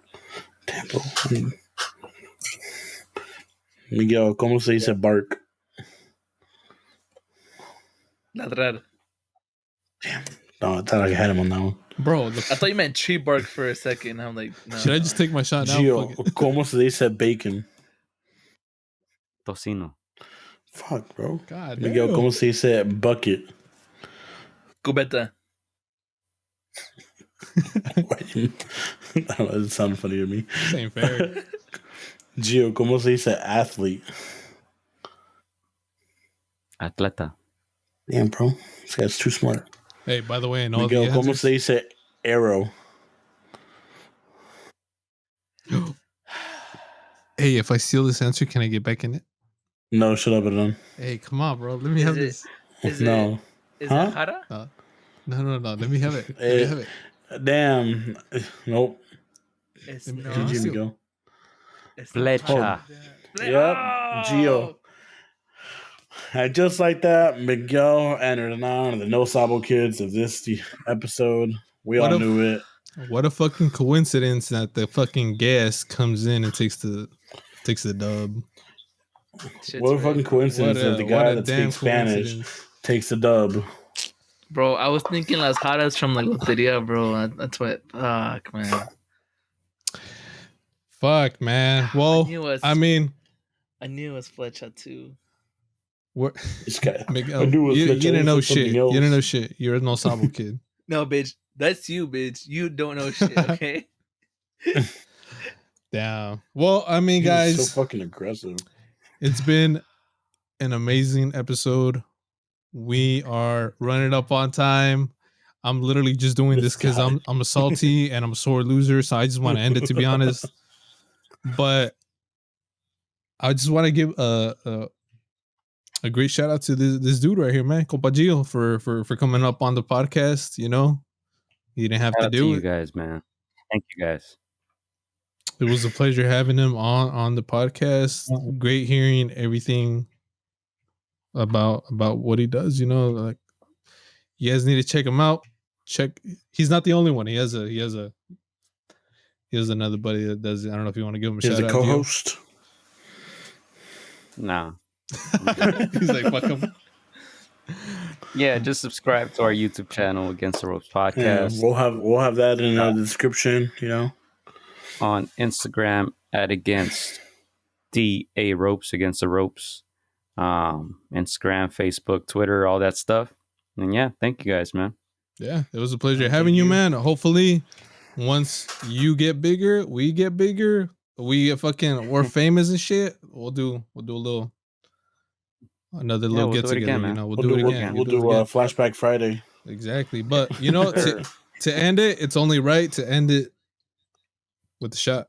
Damn, bro. Miguel, ¿cómo se dice bark? Ladrar. Damn. No, I thought I had him on that one. Bro, I thought you meant tree bark for a second. I'm like, no. should I just take my shot now? Gio, Fuck it. ¿cómo se dice bacon? Tocino. Fuck, bro. God Miguel, damn. ¿cómo se dice bucket? Cubeta. I don't know, it sounded funny to me. This ain't fair. Gio, ¿cómo se dice athlete? Atleta. Damn, bro. This guy's too smart. Hey, by the way, in all Miguel, the ¿cómo answers, se dice arrow? hey, if I steal this answer, can I get back in it? No, shut up, Adon. Hey, come on, bro. Let me Is have it- this. Is No. it Huh? Jara? No. Let me have it. Let me have it. Damn. Nope. It's Let me- not. can you GG, steal- Miguel. It's Flecha. not. Yep, Oh! Gio. And just like that, Miguel entered on the Nosable kids of this episode. We What all if- knew it. What a fucking coincidence that the fucking guest comes in and takes the dub. Shit's What a weird. fucking coincidence that the guy that speaks Spanish coincidence. takes the dub. Bro, I was thinking Las Jaras from like Loteria, bro. That's what. Fuck, man. Fuck, man. Well, knew it was- I mean, I knew it was Flecha too. we're, This guy. Miguel, I knew it was you Fletcher. didn't I know said something shit. else. You didn't know shit. You're a no sabo kid. No, bitch. That's you, bitch. You don't know shit, okay? Damn. Well, I mean, He's guys, so fucking aggressive. it's been an amazing episode. We are running up on time. I'm literally just doing this This because guy. I'm a salty and I'm a sore loser, so I just want to end it, to be honest. But I just want to give a great shout out to this dude right here, man, Castillo, for coming up on the podcast. You know, he didn't have Shout to out to do you it. guys, man. Thank you guys. It was a pleasure having him on the podcast. Great hearing everything about what he does. You know, like you guys need to check him out. He's not the only one. He has another buddy that does it. I don't know if you want to give him a He's shout a out. co-host. Nah. He's like, fuck him. Yeah, just subscribe to our YouTube channel, Against the Ropes Yeah, Podcast. we'll have that in the description. You know. On Instagram at Against DA Ropes, Against the Ropes. Instagram, Facebook, Twitter, all that stuff. And yeah, thank you guys, man. Yeah, it was a pleasure Thank having you, you. man. Hopefully, once you get bigger, we get bigger. We're famous and shit. We'll do another little we'll get do it together. again, You man. know, we'll do it again. We'll do Flashback Friday. Exactly. But you know, Sure. to end it, it's only right to end it with the shot.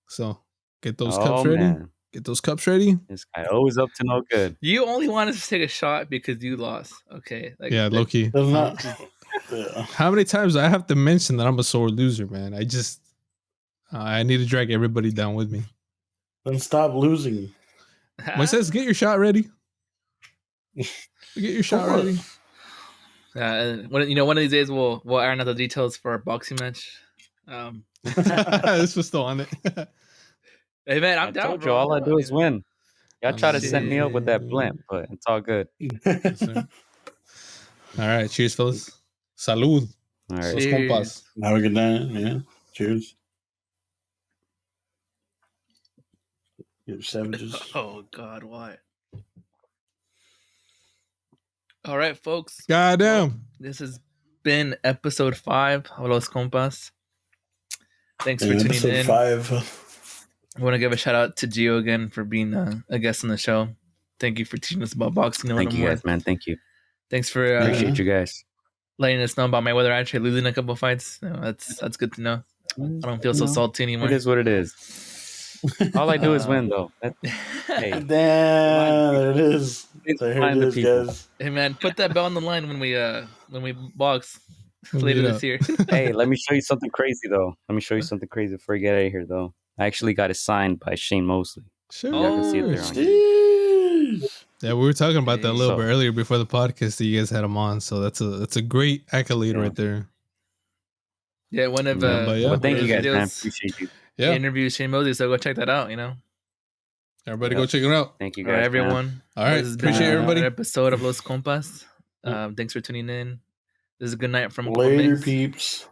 So get those cups ready. Man. Get those cups ready. This guy always up to no good. You only wanted to take a shot because you lost. Okay. Like, Yeah, low key. Does not. Yeah. How many times do I have to mention that I'm a sore loser, man? I need to drag everybody down with me. Then stop losing. Moises, get your shot ready. Get your shot ready. One of these days we'll iron out the details for our boxing match. This was still on it. Hey man, I'm I down. told bro. you, all I do is win. Y'all try to Shit. set me up with that blimp, but it's all good. Yes, sir. All right, cheers, fellas. Salud. All Los right. Cheers. compas. Have a good night. Yeah. Cheers. You savages. Oh God, why? All right, folks. Goddamn. This has been episode 5 of Los Compas. Thanks for Yeah, tuning episode in. 5. I want to give a shout out to Gio again for being a guest on the show. Thank you for teaching us about boxing a Thank little you more. guys, man. Thank you. Thanks for Appreciate you guys. letting us know about Mayweather actually losing a couple fights. That's good to know. I don't feel so salty anymore. It is what it is. All I do is win, though. Hey, Damn, there it is. it's So here find it the is, people. guys. Hey man, put that bell on the line when we box We'll later meet this up. year. Hey, let me show you something crazy, though. Let me show you something crazy before you get out of here, though. I actually got it signed by Shane Mosley. Sure. Y'all can see it there on Jeez. Yeah, we were talking about that a little So- bit earlier before the podcast that you guys had him on. So that's a great accolade Yeah. right there. Yeah, one of Yeah, but yeah. But thank you guys, man. videos- Appreciate you. Yeah. He interviewed Shane Mosley, so go check that out. Everybody go check it out. Thank you All right, guys, everyone. All right. This has been Appreciate everybody. another episode of Los Compas. Thanks for tuning in. This is a good night from Later, Compas. peeps.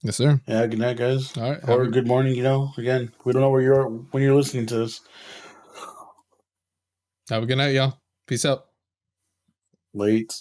Yes, sir. Yeah, good night, guys. All right. Or good morning, again, we don't know where you are when you're listening to this. Have a good night, y'all. Peace out. Late.